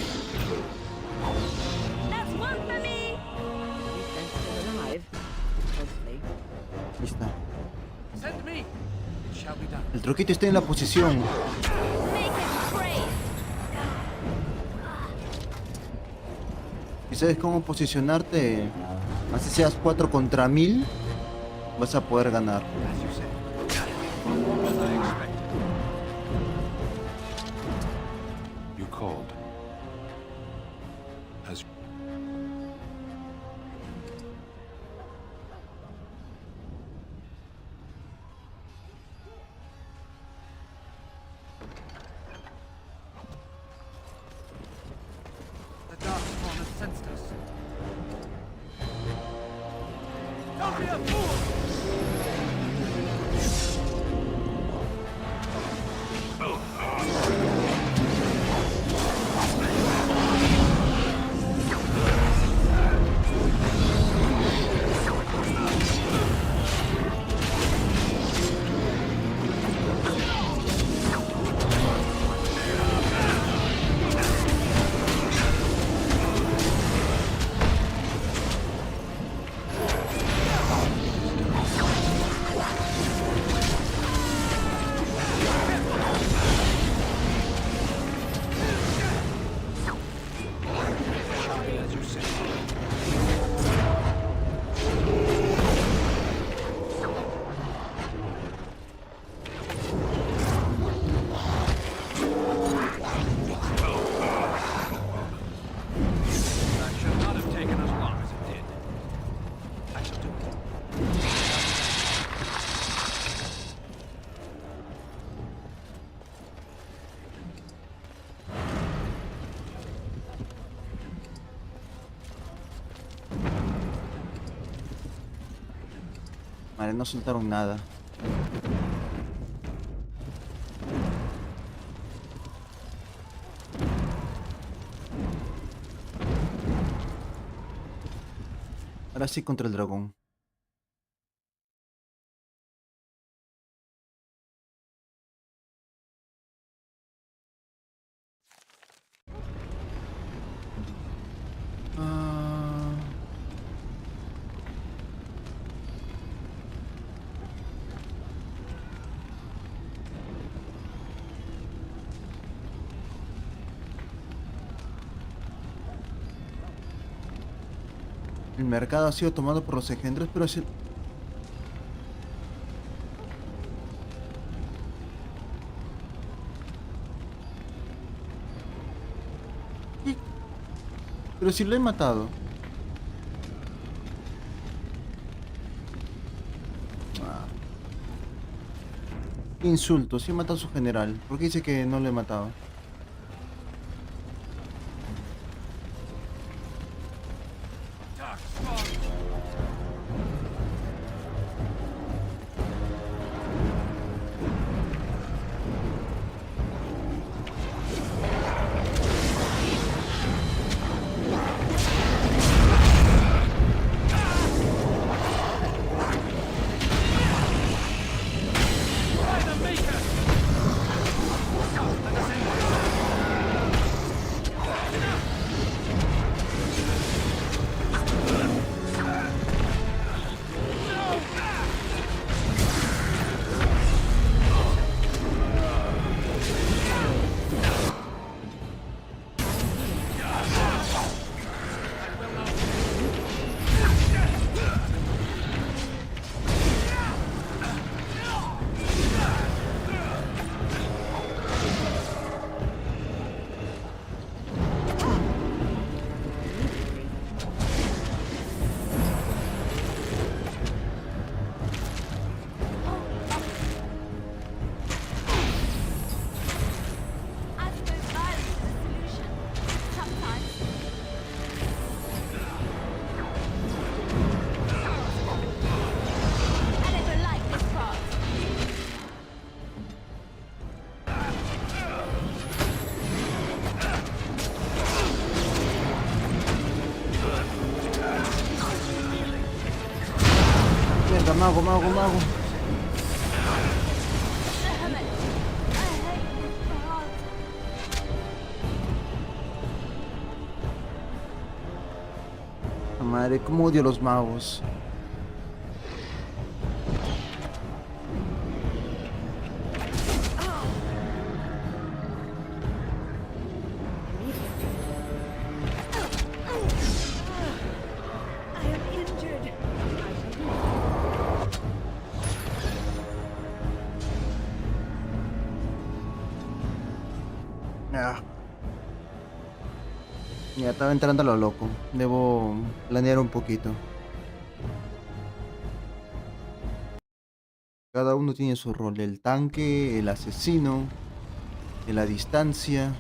That's one for me. Still alive. Hopefully.
Ahí está.
Send me. It shall be done.
El troquito está en la posición.
Make it brave.
¿Y sabes cómo posicionarte? Así seas 4 contra 1000, vas a poder ganar.
As you said. As I expected.
You called. As
The Darkspawn has sensed us. Don't be a fool!
Vale, no soltaron nada. Ahora sí contra el dragón. El mercado ha sido tomado por los engendros, pero si... Pero si lo he matado. Insulto, si he matado a su general. ¿Por qué dice que no lo he matado? Mago, mago, mago. Madre, cómo odio a los magos. Ya estaba entrando a lo loco. Debo planear un poquito. Cada uno tiene su rol. El tanque, el asesino, el a distancia.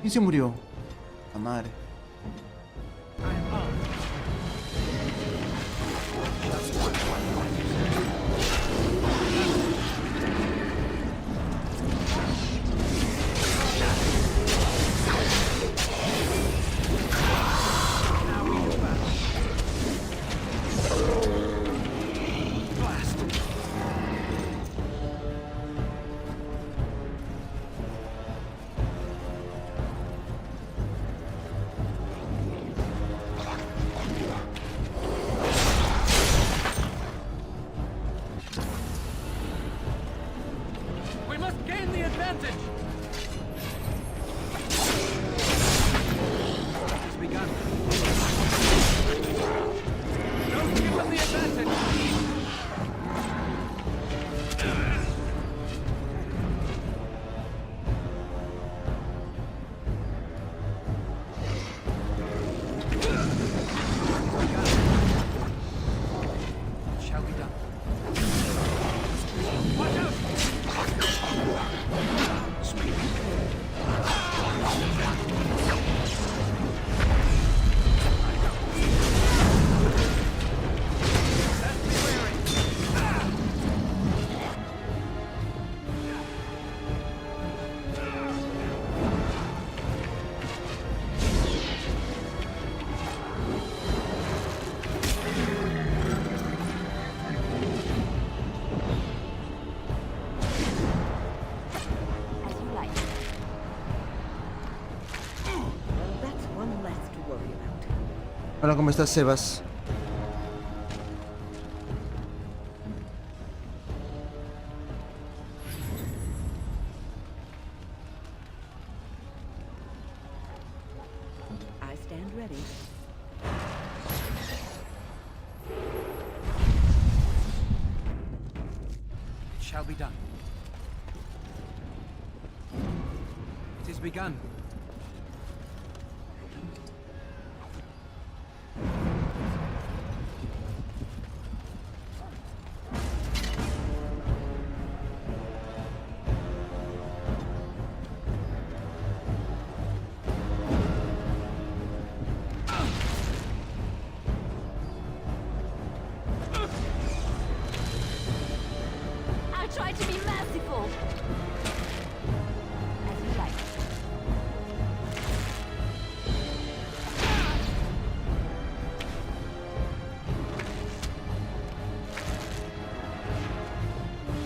¿Quién se murió? La madre. Hola, ¿cómo estás, Sebas?
I stand ready.
It shall be done. It is begun.
Try to be merciful. As you like.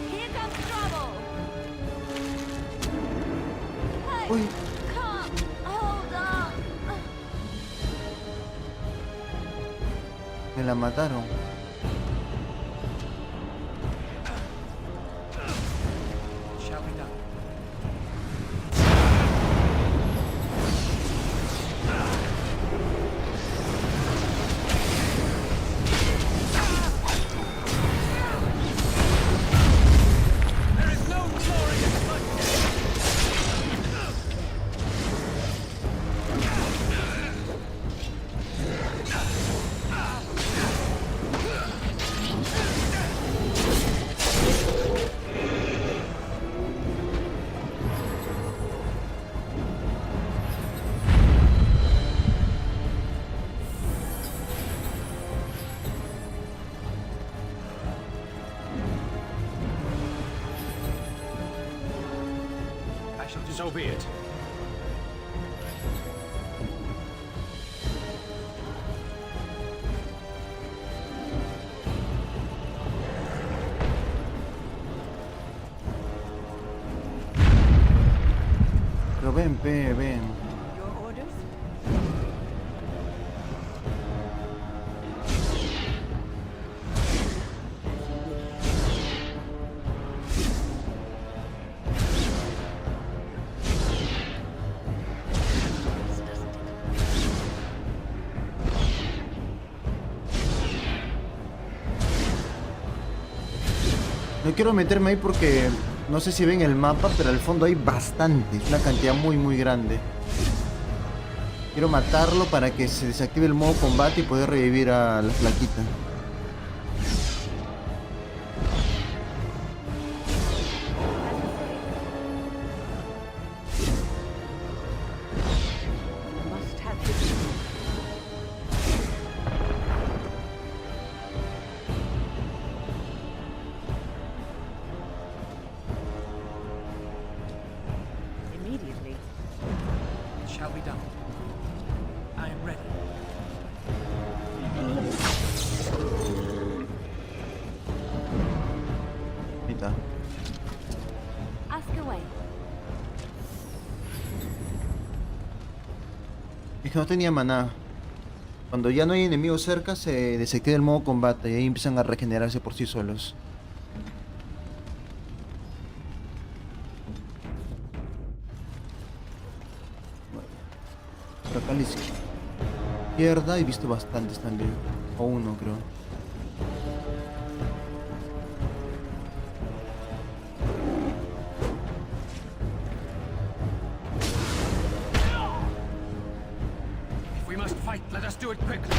Here comes trouble. Hey,
Uy.
come, hold on.
Me la mataron.
So be it.
Pero ven, ven.
Your orders?
No quiero meterme ahí porque no sé si ven el mapa, pero al fondo hay bastantes, una cantidad muy grande. Quiero matarlo para que se desactive el modo combate y poder revivir a la flaquita.
Must have this. Immediately.
It shall be done. I am ready.
Ahí está.
Ask away.
Es que no tenía maná. Cuando ya no hay enemigos cerca, se desactiva el modo combate y ahí empiezan a regenerarse por sí solos. Por acá a la izquierda he visto bastantes también. O uno, creo.
If we must fight, let us do it quickly.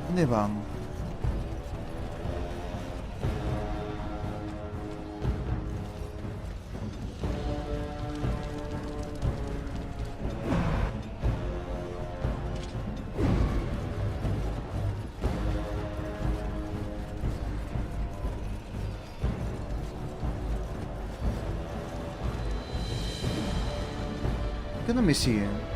¿Dónde van? ¿Por qué no me siguen?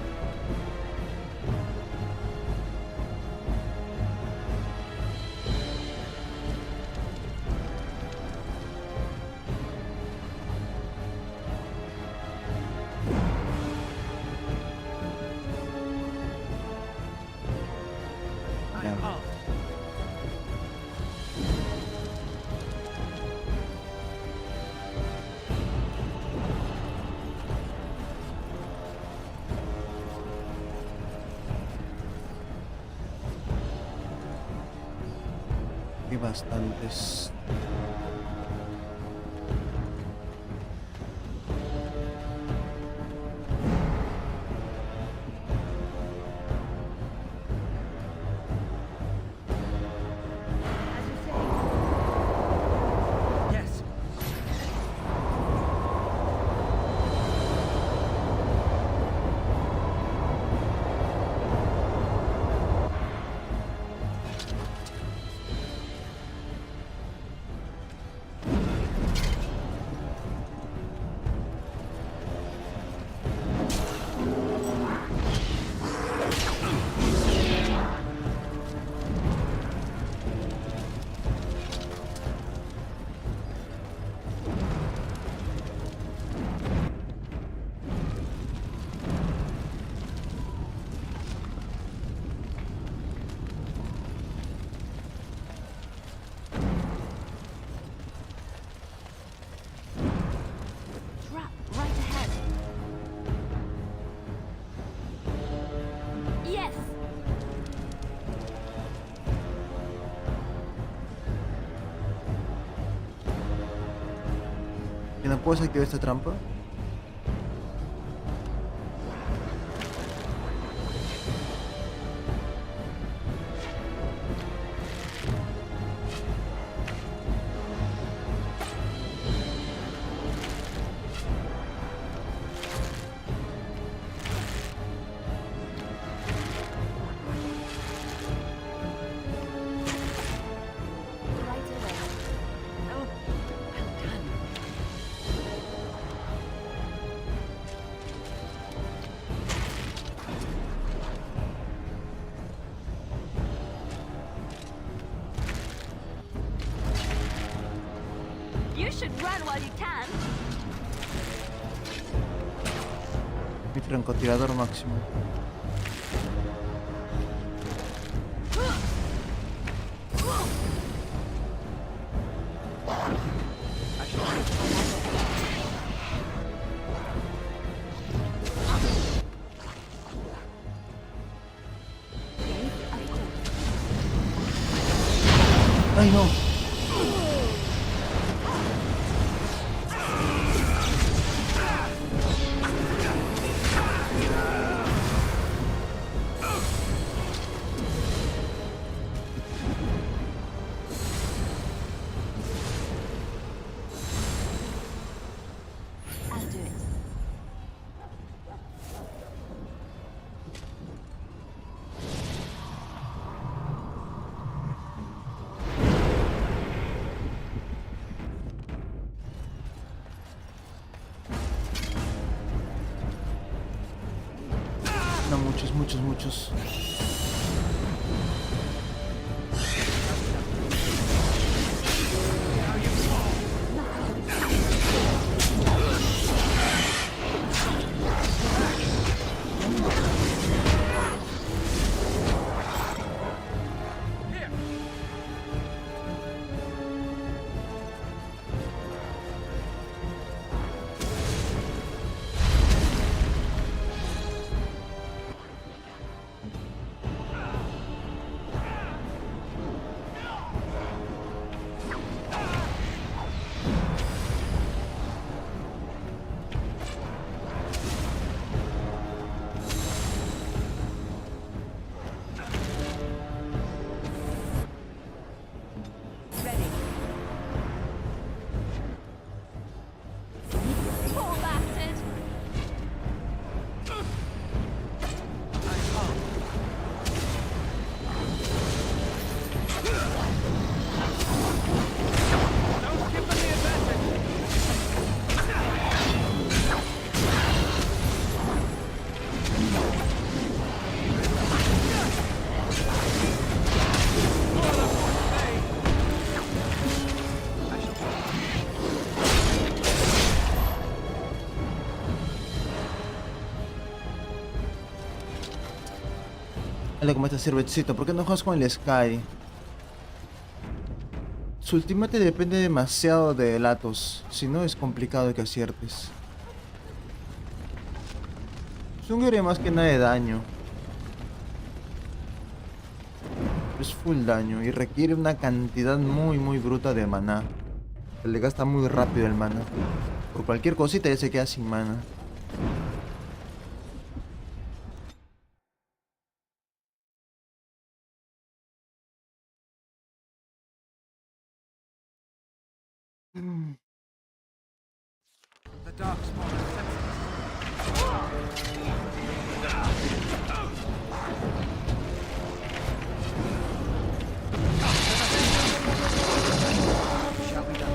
Hay bastantes.
Yes.
Bueno, ¿puedes activar esta trampa?
You should run while you can.
Mi francotirador máximo. ¡Ay, no!
I'll do it.
No, muchos.
Poor bastard.
Dale como esta cervecita, ¿por qué no juegas con el Sky? Su ultimate depende demasiado de Latos, si no es complicado que aciertes. Es un héroe más que nada de daño. Es full daño y requiere una cantidad muy bruta de maná. Se le gasta muy rápido el maná. Por cualquier cosita ya se queda sin maná.
The Darkspawn shall be done.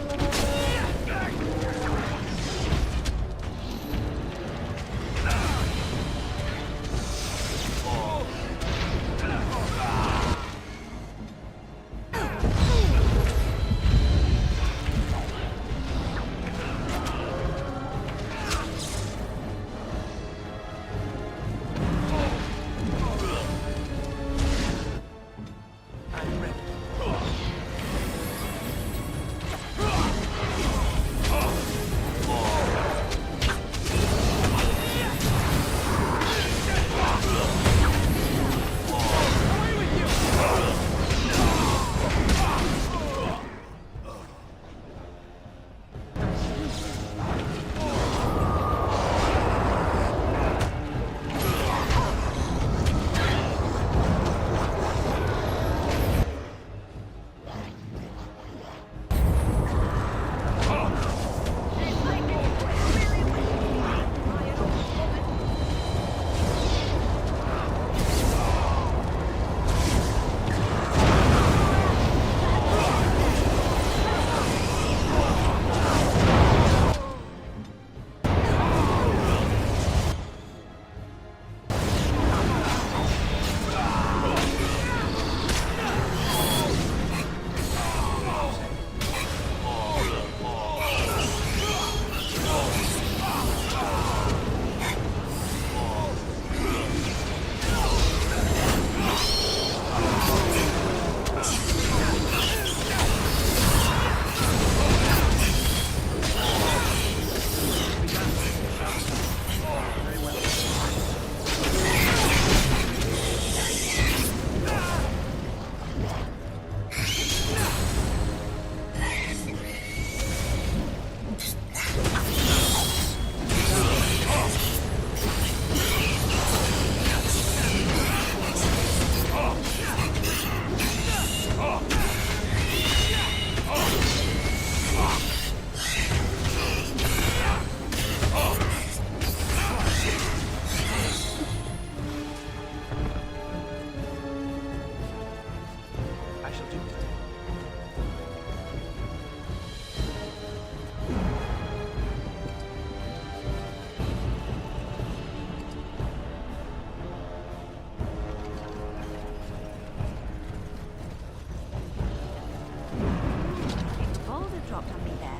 dropped on me there.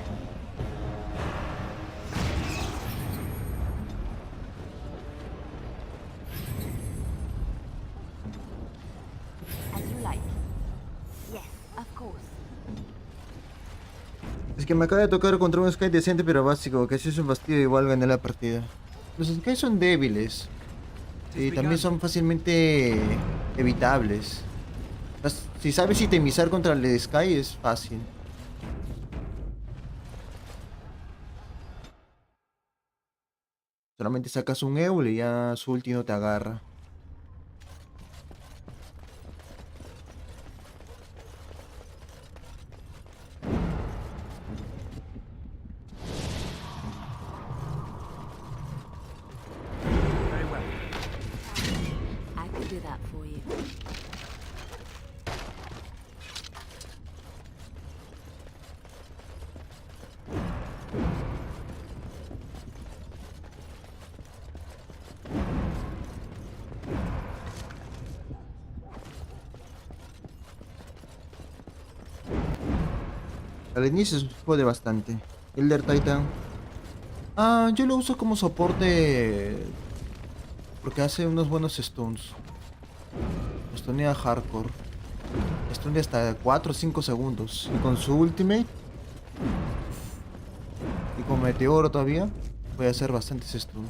As you like. Yes, of course.
Es que me acaba de tocar contra un Sky decente pero básico, que si es un bastido igual gané la partida. Los Sky son débiles. Y también son fácilmente evitables. Si sabes itemizar contra el Sky es fácil. Solamente sacas un Eul y ya su ulti no te agarra.
I could do that for you.
Al inicio se jode bastante. Elder Titan. Yo lo uso como soporte porque hace unos buenos stuns. Stunea hardcore. Stunea hasta 4 o 5 segundos. Y con su ultimate y con meteoro todavía puede hacer bastantes stuns.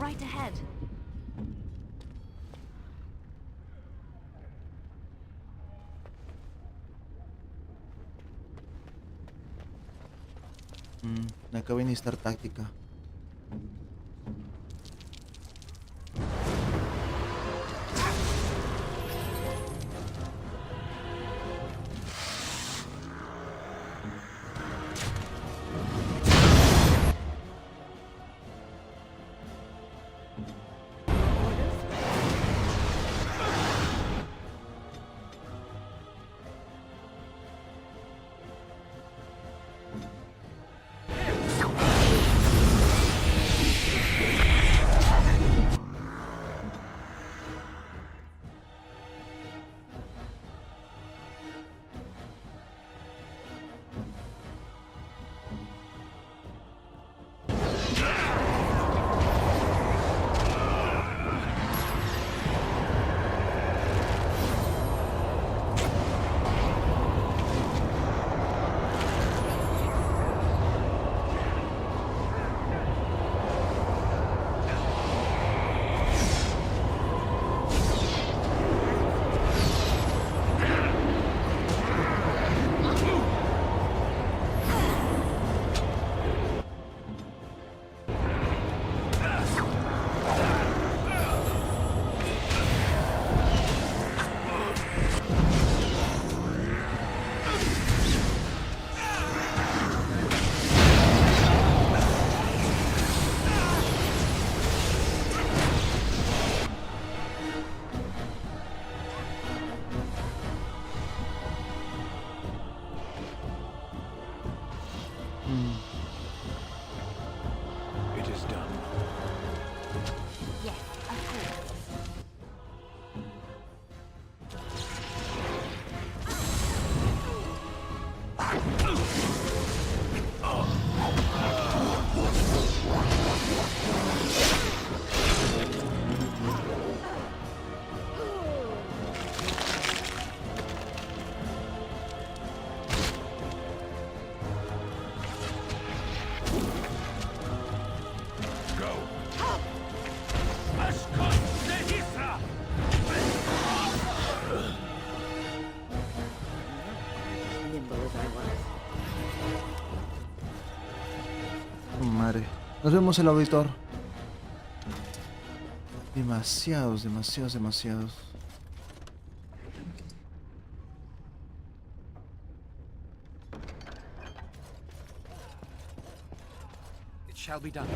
Right ahead.
Acá viene estar táctica. Nos vemos en el auditor. Demasiados, demasiados, demasiados.
It shall be done.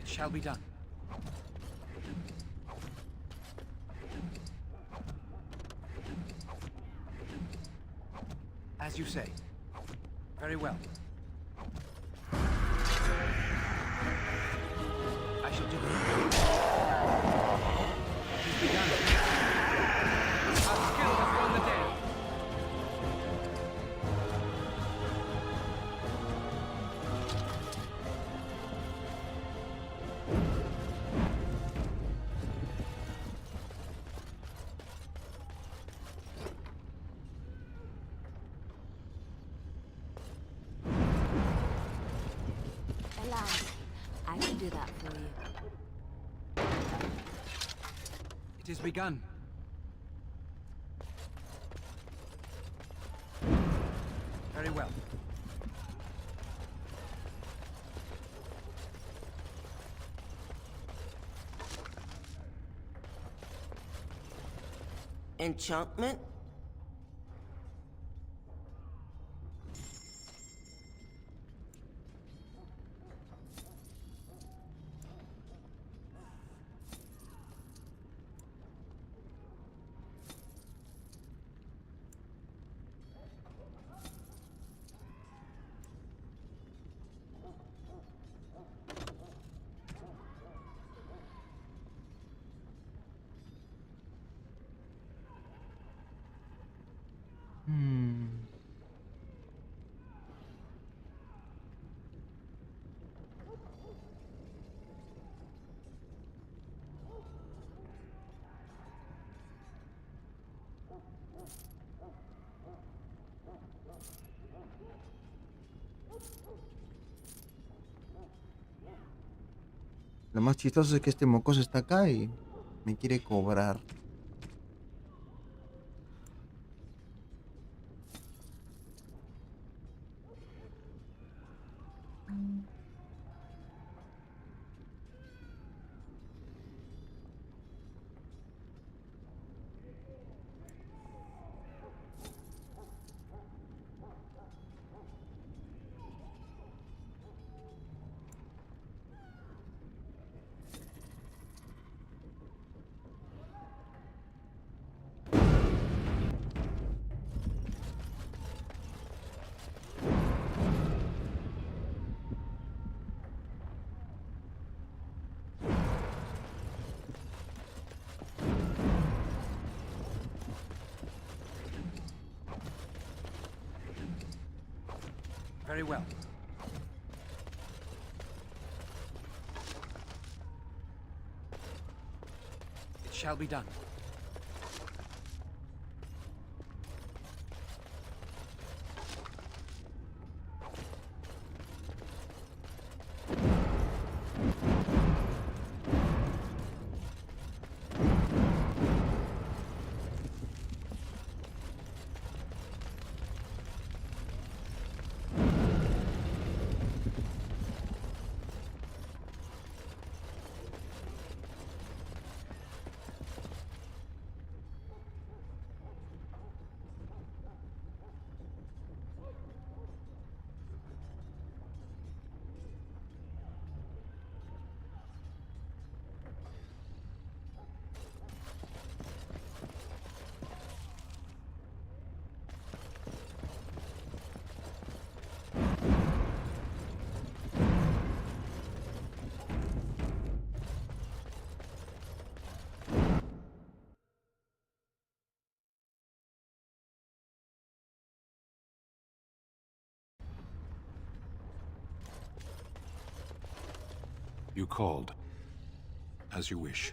It shall be done. As you say. Very well. I shall do it. It is begun. Our skill has won the day.
I can do that for you.
It is begun. Very well.
Enchantment?
Lo más chistoso es que este mocoso está acá y me quiere cobrar.
Very well. It shall be done.
You called. As you wish.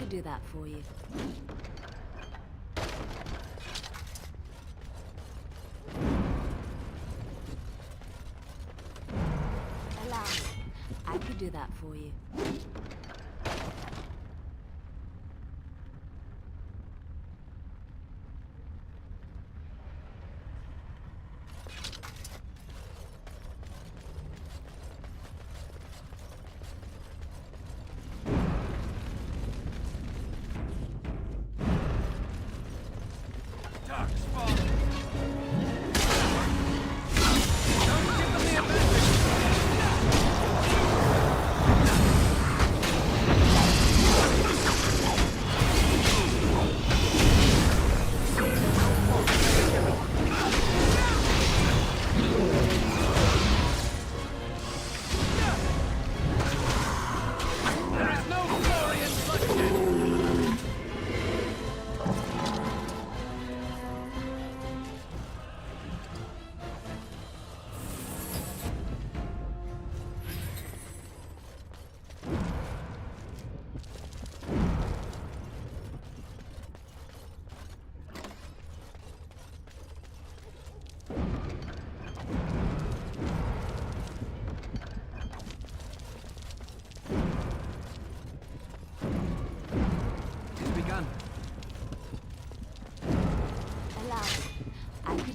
could do that for you. Allow me. I could do that for you.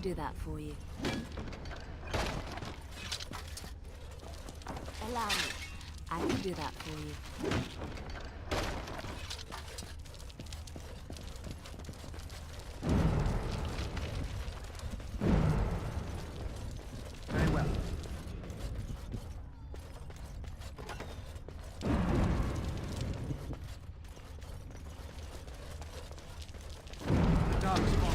Do that for you. Allow me. I can do that for you.
Very well. The darkspawn.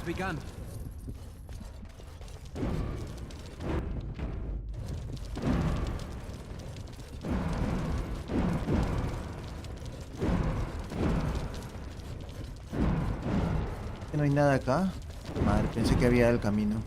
Begun.
No hay nada acá. Madre, pensé que había el camino.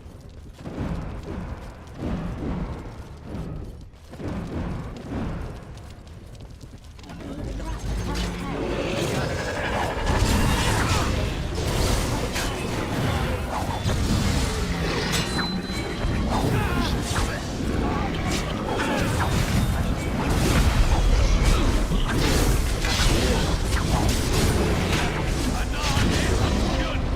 Anon is good.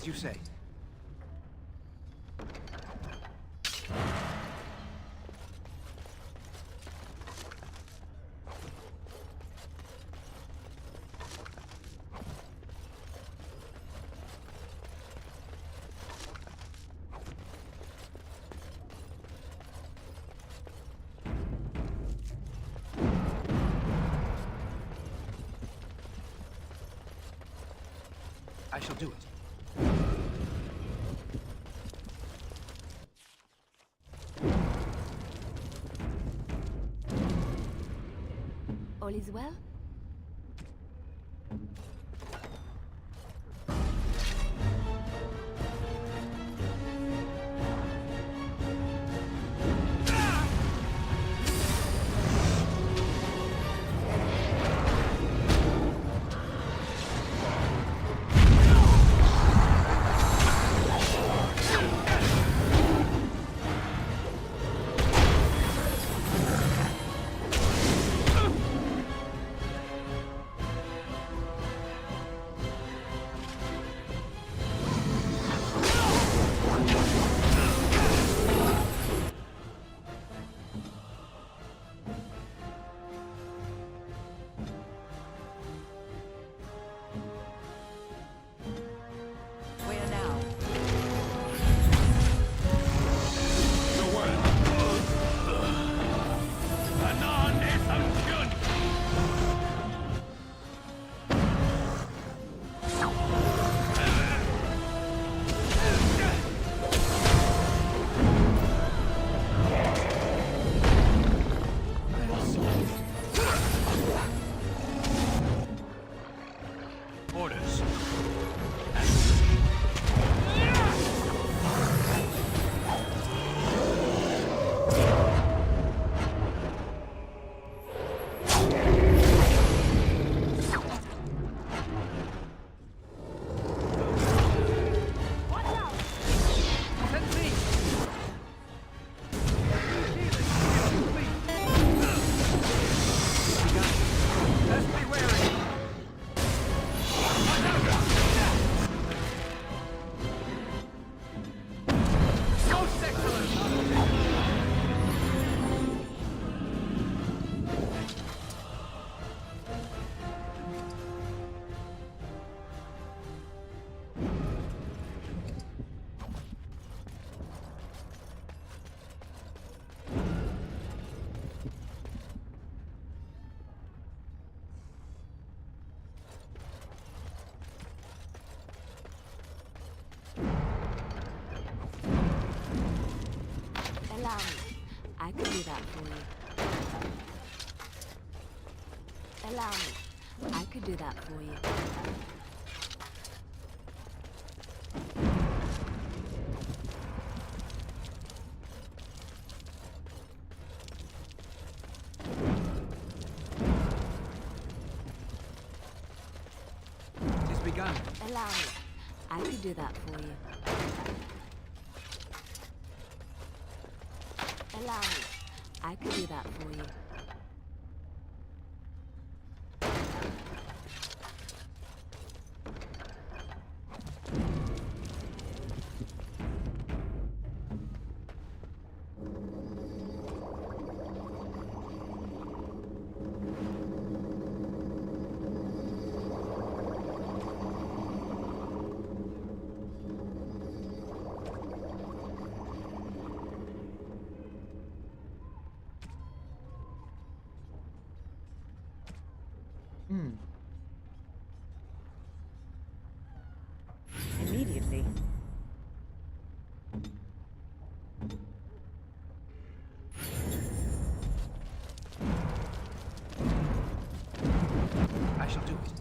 you say. I shall do it.
All is well? Allow me. I could do that for you. Allow me. I could do that for you.
It is begun.
Allow me. I could do that for you. Allow me. I could do that for you.
Immediately.
I shall do it.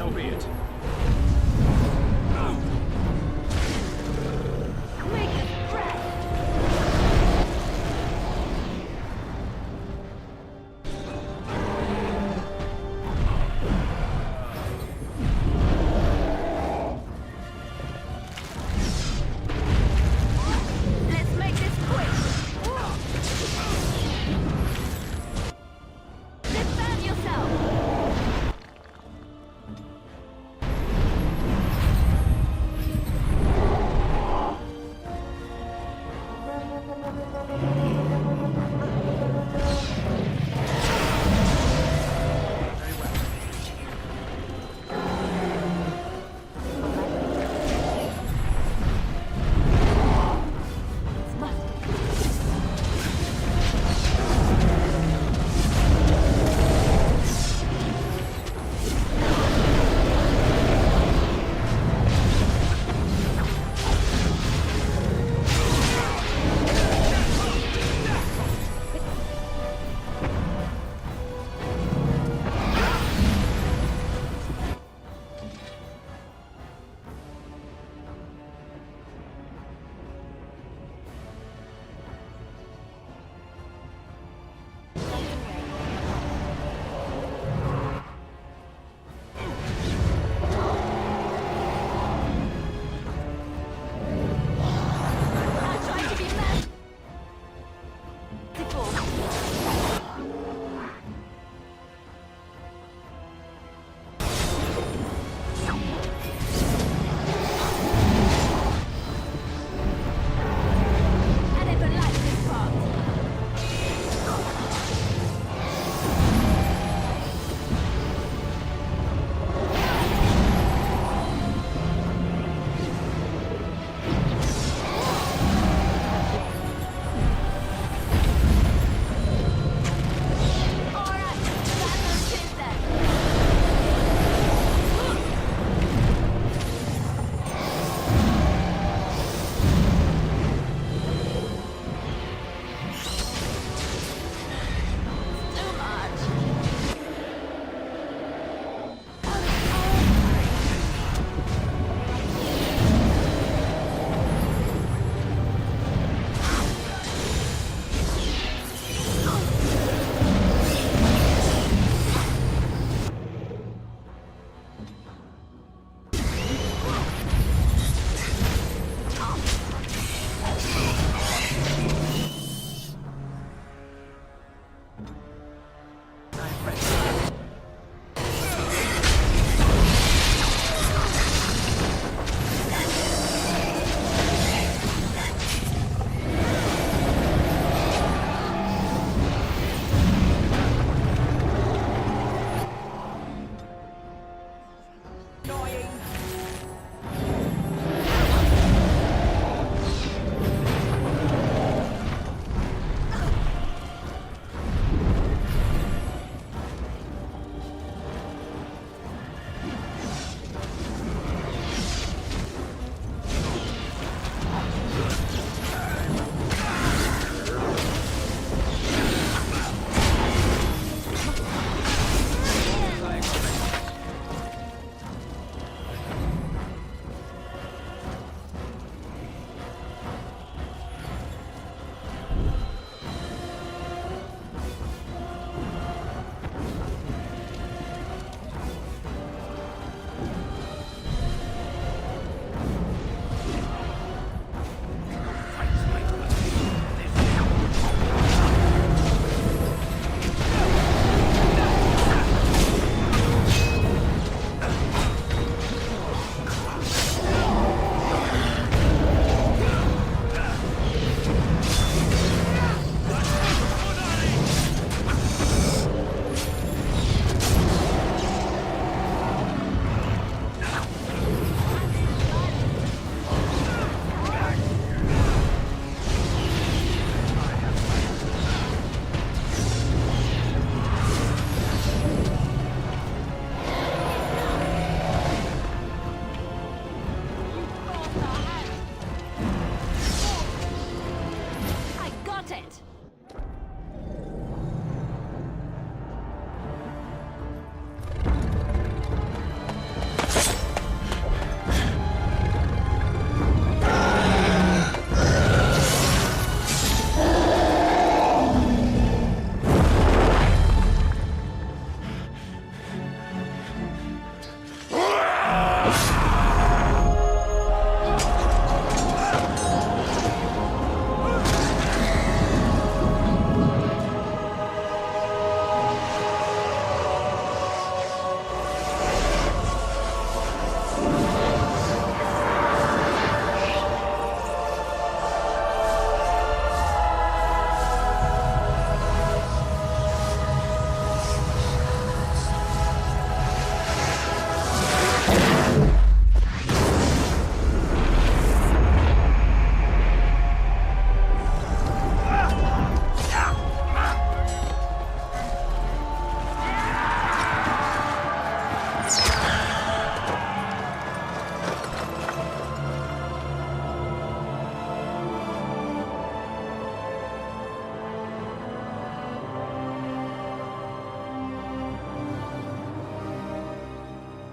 So be it.
Make it crack! Let's make this quick! Defend yourself!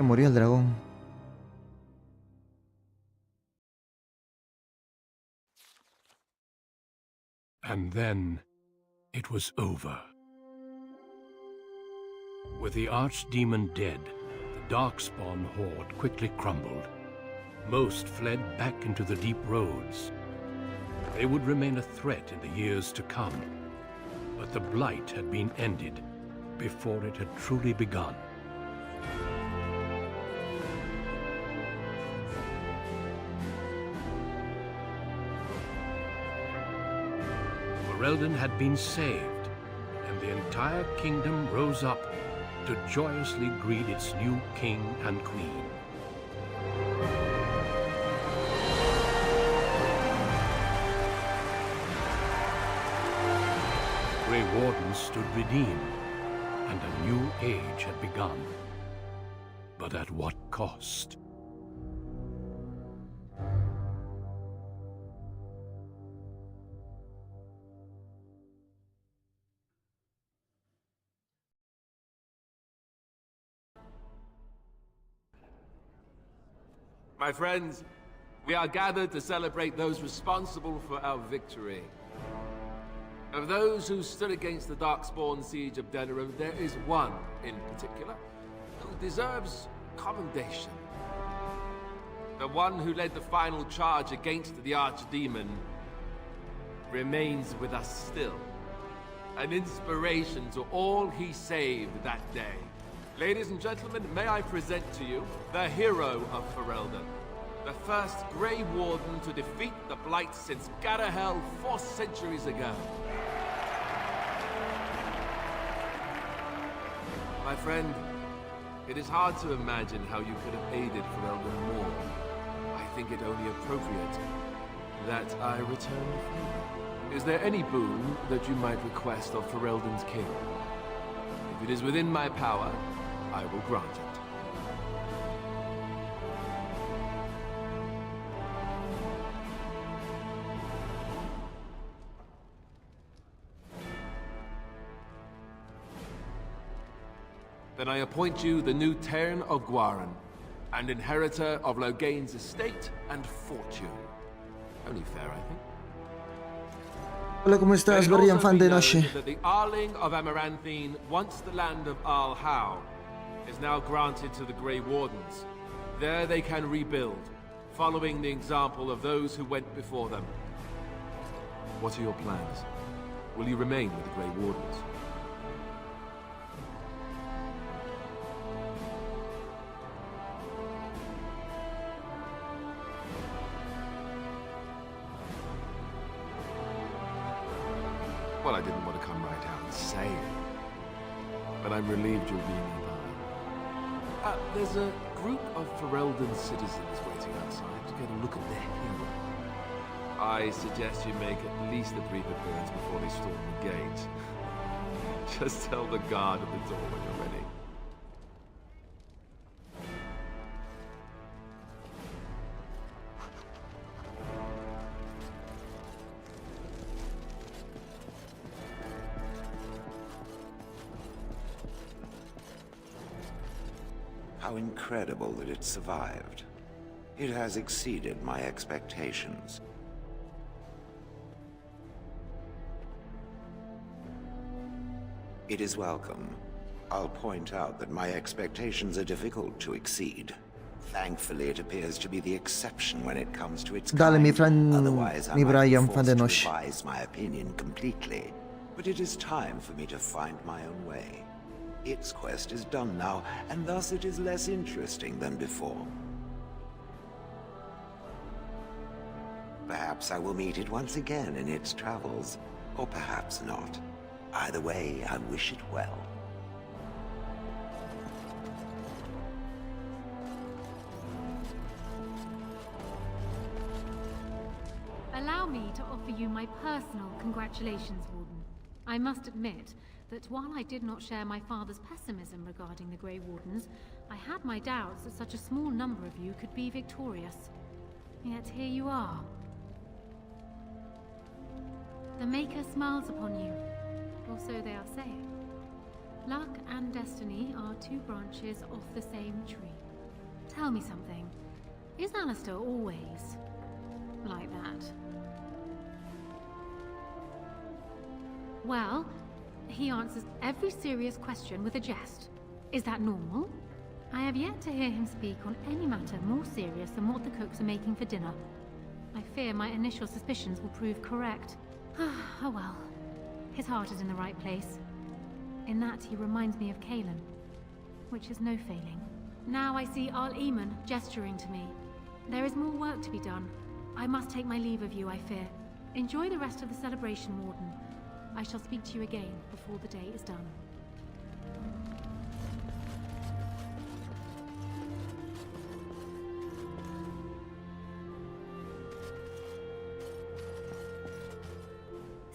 Se murió el dragón.
And then, it was over. With the archdemon dead, the darkspawn horde quickly crumbled. Most fled back into the deep roads. They would remain a threat in the years to come. But the blight had been ended before it had truly begun. Ferelden had been saved, and the entire kingdom rose up to joyously greet its new king and queen. Grey Wardens stood redeemed, and a new age had begun. But at what cost?
My friends, we are gathered to celebrate those responsible for our victory. Of those who stood against the Darkspawn siege of Denerim, there is one in particular who deserves commendation. The one who led the final charge against the Archdemon remains with us still. An inspiration to all he saved that day. Ladies and gentlemen, may I present to you the hero of Ferelden, the first Grey Warden to defeat the Blight since Garahel 4 centuries ago. My friend, it is hard to imagine how you could have aided Ferelden more. I think it only appropriate that I return the favor. Is there any boon that you might request of Ferelden's king? If it is within my power, I will grant it. Then I appoint you the new Tairn of Gwaran, and inheritor of Logain's estate and fortune. Only fair, I think.
Hola, ¿cómo estás, Guardian fan de noche?
That the Arling of Amaranthine, once the land of Arl Howe, is now granted to the Grey Wardens. There they can rebuild, following the example of those who went before them. What are your plans? Will you remain with the Grey Wardens? Well, I didn't want to come right out and say it, but I'm relieved you'll be nearby. There's a group of Ferelden citizens waiting outside to get a look at their hero. I suggest you make at least a brief appearance before they storm the gate. Just tell the guard at the door when you're ready.
How incredible that it survived. It has exceeded my expectations. It is welcome. I'll point out that my expectations are difficult to exceed. Thankfully, it appears to be the exception when it comes to its
Dale, mi
kind.
fan,
Otherwise, I
mi
might be
Brian, fan
forced
de
to
noche.
revise my opinion completely. But it is time for me to find my own way. Its quest is done now, and thus it is less interesting than before. Perhaps I will meet it once again in its travels, or perhaps not. Either way, I wish it well.
Allow me to offer you my personal congratulations, Warden. I must admit that while I did not share my father's pessimism regarding the Grey Wardens, I had my doubts that such a small number of you could be victorious. Yet here you are. The Maker smiles upon you, or so they are saying. Luck and destiny are two branches of the same tree. tell me something. Is Alistair always like that? Well, he answers every serious question with a jest. Is that normal? I have yet to hear him speak on any matter more serious than what the cooks are making for dinner. I fear my initial suspicions will prove correct. Oh well. His heart is in the right place. In that he reminds me of Kalen, which is no failing. Now I see Al Eamon gesturing to me. There is more work to be done. I must take my leave of you, I fear. Enjoy the rest of the celebration, Warden. I shall speak to you again before the day is done.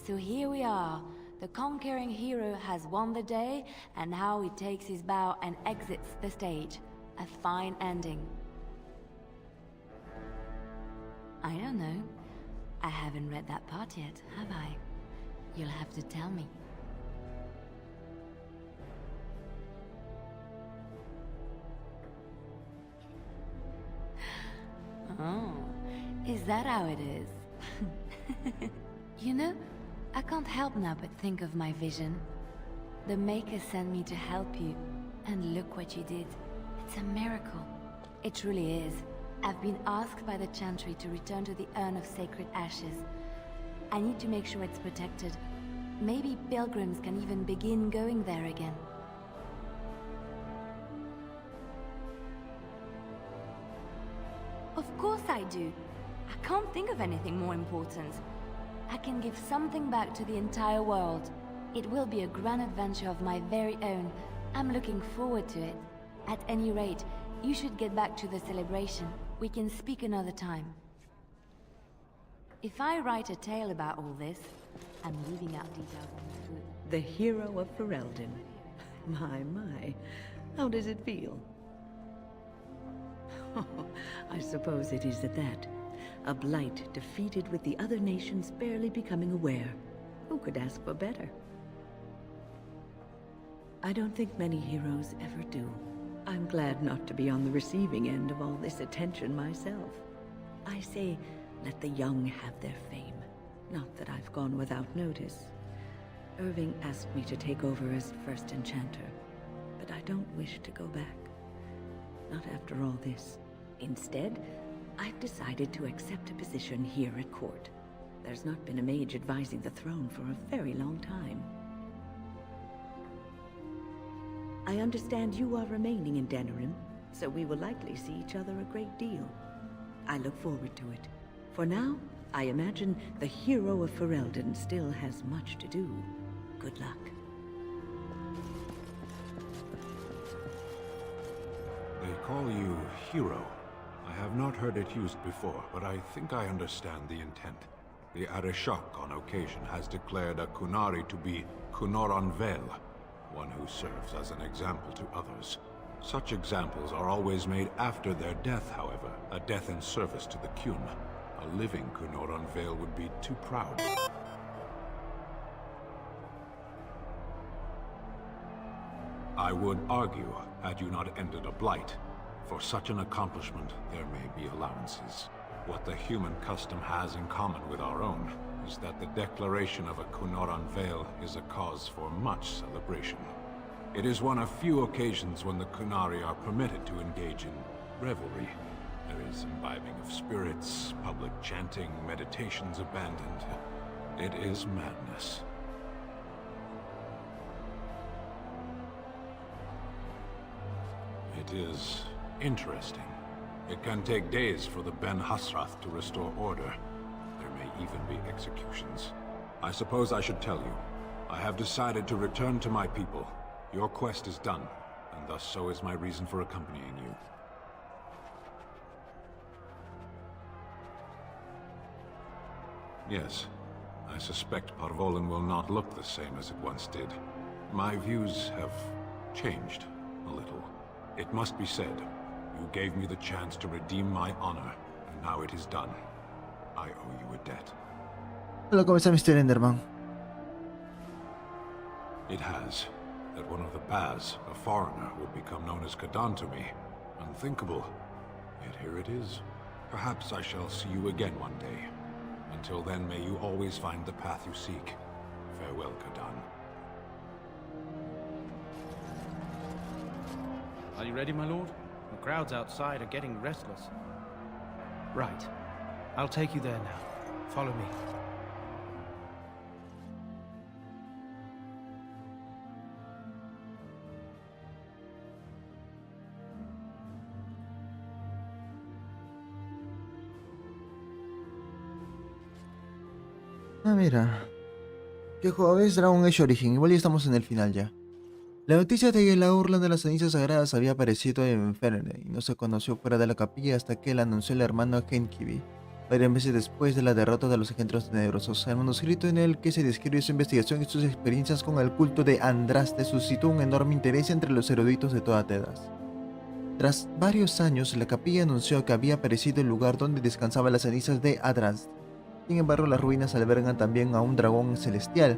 So here we are. The conquering hero has won the day, and now he takes his bow and exits the stage. A fine ending. I don't know. I haven't read that part yet, have I? You'll have to tell me. Oh, is that how it is? You know, I can't help now but think of my vision. The Maker sent me to help you, and look what you did. It's a miracle. It truly is. I've been asked by the Chantry to return to the Urn of Sacred Ashes. I need to make sure it's protected. Maybe pilgrims can even begin going there again. Of course I do. I can't think of anything more important. I can give something back to the entire world. It will be a grand adventure of my very own. I'm looking forward to it. At any rate, you should get back to the celebration. We can speak another time. If I write a tale about all this, I'm leaving out details on the food.
The hero of Ferelden. My. How does it feel? I suppose it is at that. A blight defeated with the other nations barely becoming aware. Who could ask for better? I don't think many heroes ever do. I'm glad not to be on the receiving end of all this attention myself. I say, let the young have their fame. Not that I've gone without notice. Irving asked me to take over as first enchanter, but I don't wish to go back. Not after all this. Instead, I've decided to accept a position here at court. There's not been a mage advising the throne for a very long time. I understand you are remaining in Denerim, so we will likely see each other a great deal. I look forward to it. For now, I imagine the hero of Ferelden still has much to do. Good luck.
They call you hero. I have not heard it used before, but I think I understand the intent. The Arishok on occasion has declared a Kunari to be Kunoran Vel, one who serves as an example to others. Such examples are always made after their death, however, a death in service to the Kyun. A living Kunoran Vel would be too proud. I would argue, had you not ended a blight, for such an accomplishment, there may be allowances. What the human custom has in common with our own is that the declaration of a Kunoran Vel is a cause for much celebration. It is one of few occasions when the Kunari are permitted to engage in revelry. There is imbibing of spirits, public chanting, meditations abandoned. It is madness. It is interesting. It can take days for the Ben Hasrath to restore order. There may even be executions. I suppose I should tell you. I have decided to return to my people. Your quest is done, and thus so is my reason for accompanying you. Yes, I suspect Parvolen will not look the same as it once did. My views have changed a little. It must be said, you gave me the chance to redeem my honor, and now it is done. I owe you a debt.
Hola, ¿cómo está Mr. Enderman?
It has. That one of the Baz, a foreigner, would become known as Kadan to me. Unthinkable. Yet here it is. Perhaps I shall see you again one day. Until then, may you always find the path you seek. Farewell, Kadan.
Are you ready, my lord? The crowds outside are getting restless. Right. I'll take you there now. Follow me.
Ah, mira. ¿Qué juego es Dragon Age Origin? Igual ya estamos en el final ya. La noticia de que la urna de las cenizas sagradas había aparecido en Phartem y no se conoció fuera de la capilla hasta que la anunció el hermano Henkivi, varios meses después de la derrota de los engendros tenebrosos. El manuscrito en el que se describe su investigación y sus experiencias con el culto de Andraste suscitó un enorme interés entre los eruditos de toda Tedas. Tras varios años, la capilla anunció que había aparecido el lugar donde descansaban las cenizas de Andraste. Sin embargo, las ruinas albergan también a un dragón celestial,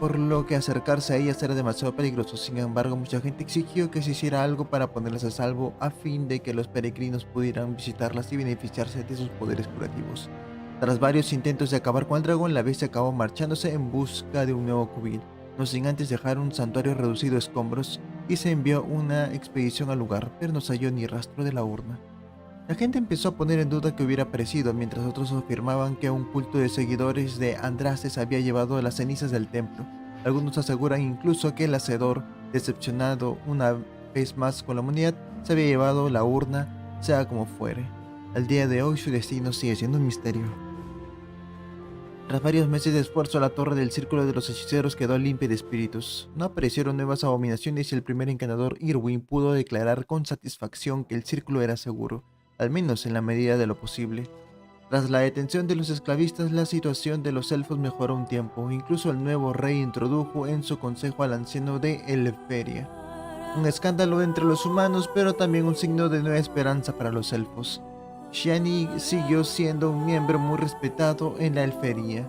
por lo que acercarse a ellas era demasiado peligroso. Sin embargo, mucha gente exigió que se hiciera algo para ponerlas a salvo a fin de que los peregrinos pudieran visitarlas y beneficiarse de sus poderes curativos. Tras varios intentos de acabar con el dragón, la bestia acabó marchándose en busca de un nuevo cubil, no sin antes dejar un santuario reducido a escombros, y se envió una expedición al lugar, pero no se halló ni rastro de la urna. La gente empezó a poner en duda que hubiera aparecido, mientras otros afirmaban que un culto de seguidores de Andrastes había llevado las cenizas del templo. Algunos aseguran incluso que el hacedor, decepcionado una vez más con la humanidad, se había llevado la urna, sea como fuere. Al día de hoy su destino sigue siendo un misterio. Tras varios meses de esfuerzo, la torre del círculo de los hechiceros quedó limpia de espíritus. No aparecieron nuevas abominaciones y el primer encantador Irwin pudo declarar con satisfacción que el círculo era seguro, al menos en la medida de lo posible. Tras la detención de los esclavistas, la situación de los elfos mejoró un tiempo. Incluso el nuevo rey introdujo en su consejo al anciano de Elferia. Un escándalo entre los humanos, pero también un signo de nueva esperanza para los elfos. Shani siguió siendo un miembro muy respetado en la Elferia,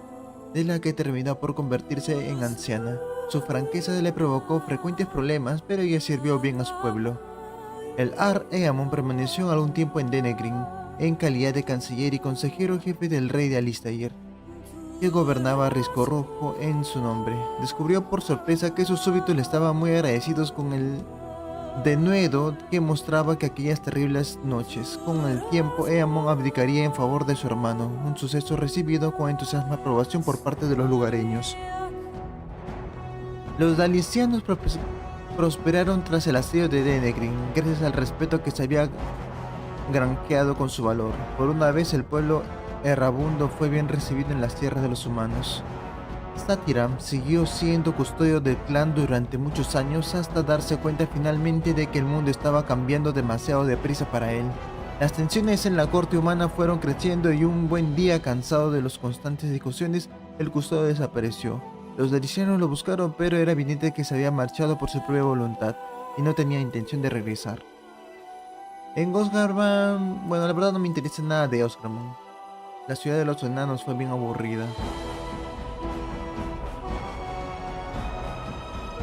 de la que terminó por convertirse en anciana. Su franqueza le provocó frecuentes problemas, pero ella sirvió bien a su pueblo. El Ar Eamon permaneció algún tiempo en Denegrin, en calidad de canciller y consejero jefe del rey de Alistair, que gobernaba Risco Rojo en su nombre. Descubrió por sorpresa que sus súbditos le estaban muy agradecidos con el denuedo que mostraba que aquellas terribles noches. Con el tiempo, Eamon abdicaría en favor de su hermano, un suceso recibido con entusiasma aprobación por parte de los lugareños. Los dalicianos prosperaron tras el asedio de Denegrin, gracias al respeto que se había granjeado con su valor. Por una vez el pueblo errabundo fue bien recibido en las tierras de los humanos. Satyram siguió siendo custodio del clan durante muchos años hasta darse cuenta finalmente de que el mundo estaba cambiando demasiado deprisa para él. Las tensiones en la corte humana fueron creciendo y un buen día, cansado de las constantes discusiones, el custodio desapareció. Los delicianos lo buscaron, pero era evidente que se había marchado por su propia voluntad y no tenía intención de regresar. En Osgariman, bueno, la verdad no me interesa nada de Osgariman. La ciudad de los enanos fue bien aburrida.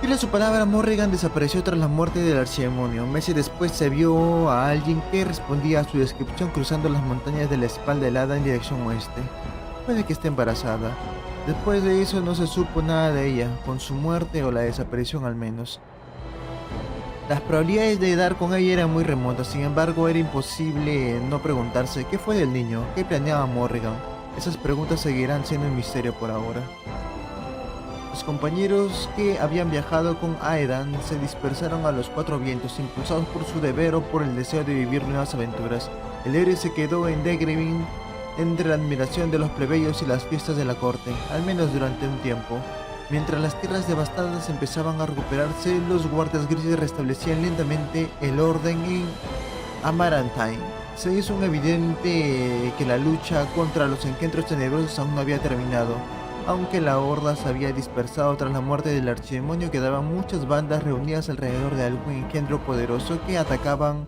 Fiel a su palabra, Morrigan desapareció tras la muerte del archidemonio. Meses después se vio a alguien que respondía a su descripción cruzando las montañas de la espalda helada en dirección oeste. Puede que esté embarazada. Después de eso no se supo nada de ella, con su muerte o la desaparición al menos. Las probabilidades de dar con ella eran muy remotas, sin embargo era imposible no preguntarse qué fue del niño, qué planeaba Morrigan. Esas preguntas seguirán siendo un misterio por ahora. Los compañeros que habían viajado con Aedan se dispersaron a los cuatro vientos, impulsados por su deber o por el deseo de vivir nuevas aventuras. El héroe se quedó en Denegrin entre la admiración de los plebeyos y las fiestas de la corte, al menos durante un tiempo. Mientras las tierras devastadas empezaban a recuperarse, los guardias grises restablecían lentamente el orden en Amarantine. Se hizo evidente que la lucha contra los engendros tenebrosos aún no había terminado. Aunque la horda se había dispersado tras la muerte del archidemonio, quedaban muchas bandas reunidas alrededor de algún engendro poderoso que atacaban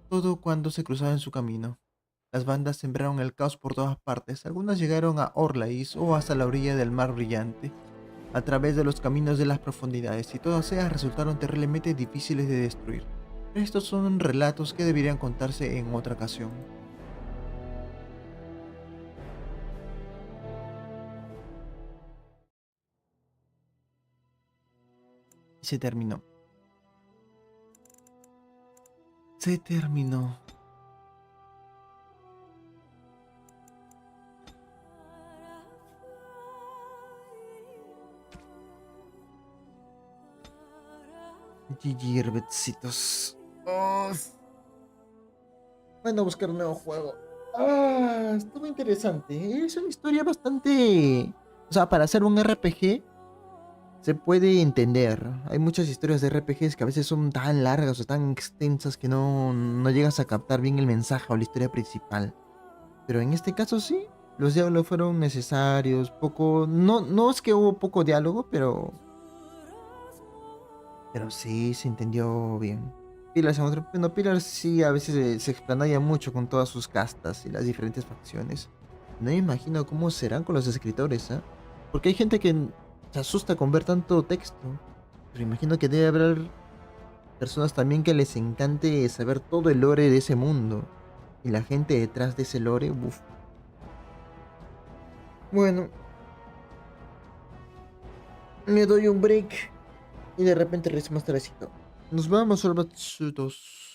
todo cuando se cruzaba en su camino. Las bandas sembraron el caos por todas partes. Algunas llegaron a Orlais o hasta la orilla del mar brillante, a través de los caminos de las profundidades, y todas ellas resultaron terriblemente difíciles de destruir. Estos son relatos que deberían contarse en otra ocasión. Y se terminó. Se terminó. GG, herbecitos. Oh. Van a buscar un nuevo juego. Estuvo interesante. Es una historia bastante... O sea, para hacer un RPG se puede entender. Hay muchas historias de RPGs que a veces son tan largas o tan extensas que no llegas a captar bien el mensaje o la historia principal. Pero en este caso sí. Los diálogos fueron necesarios. Poco... No es que hubo poco diálogo, pero sí se entendió bien. Pillars, bueno, Pillars sí a veces se explanaya mucho con todas sus castas y las diferentes facciones. No me imagino cómo serán con los escritores, ¿eh? Porque hay gente que se asusta con ver tanto texto. Pero imagino que debe haber personas también que les encante saber todo el lore de ese mundo. Y la gente detrás de ese lore, uff. Bueno. Me doy un break. Y de repente regreso más tardecito. Nos vamos, hermanitos.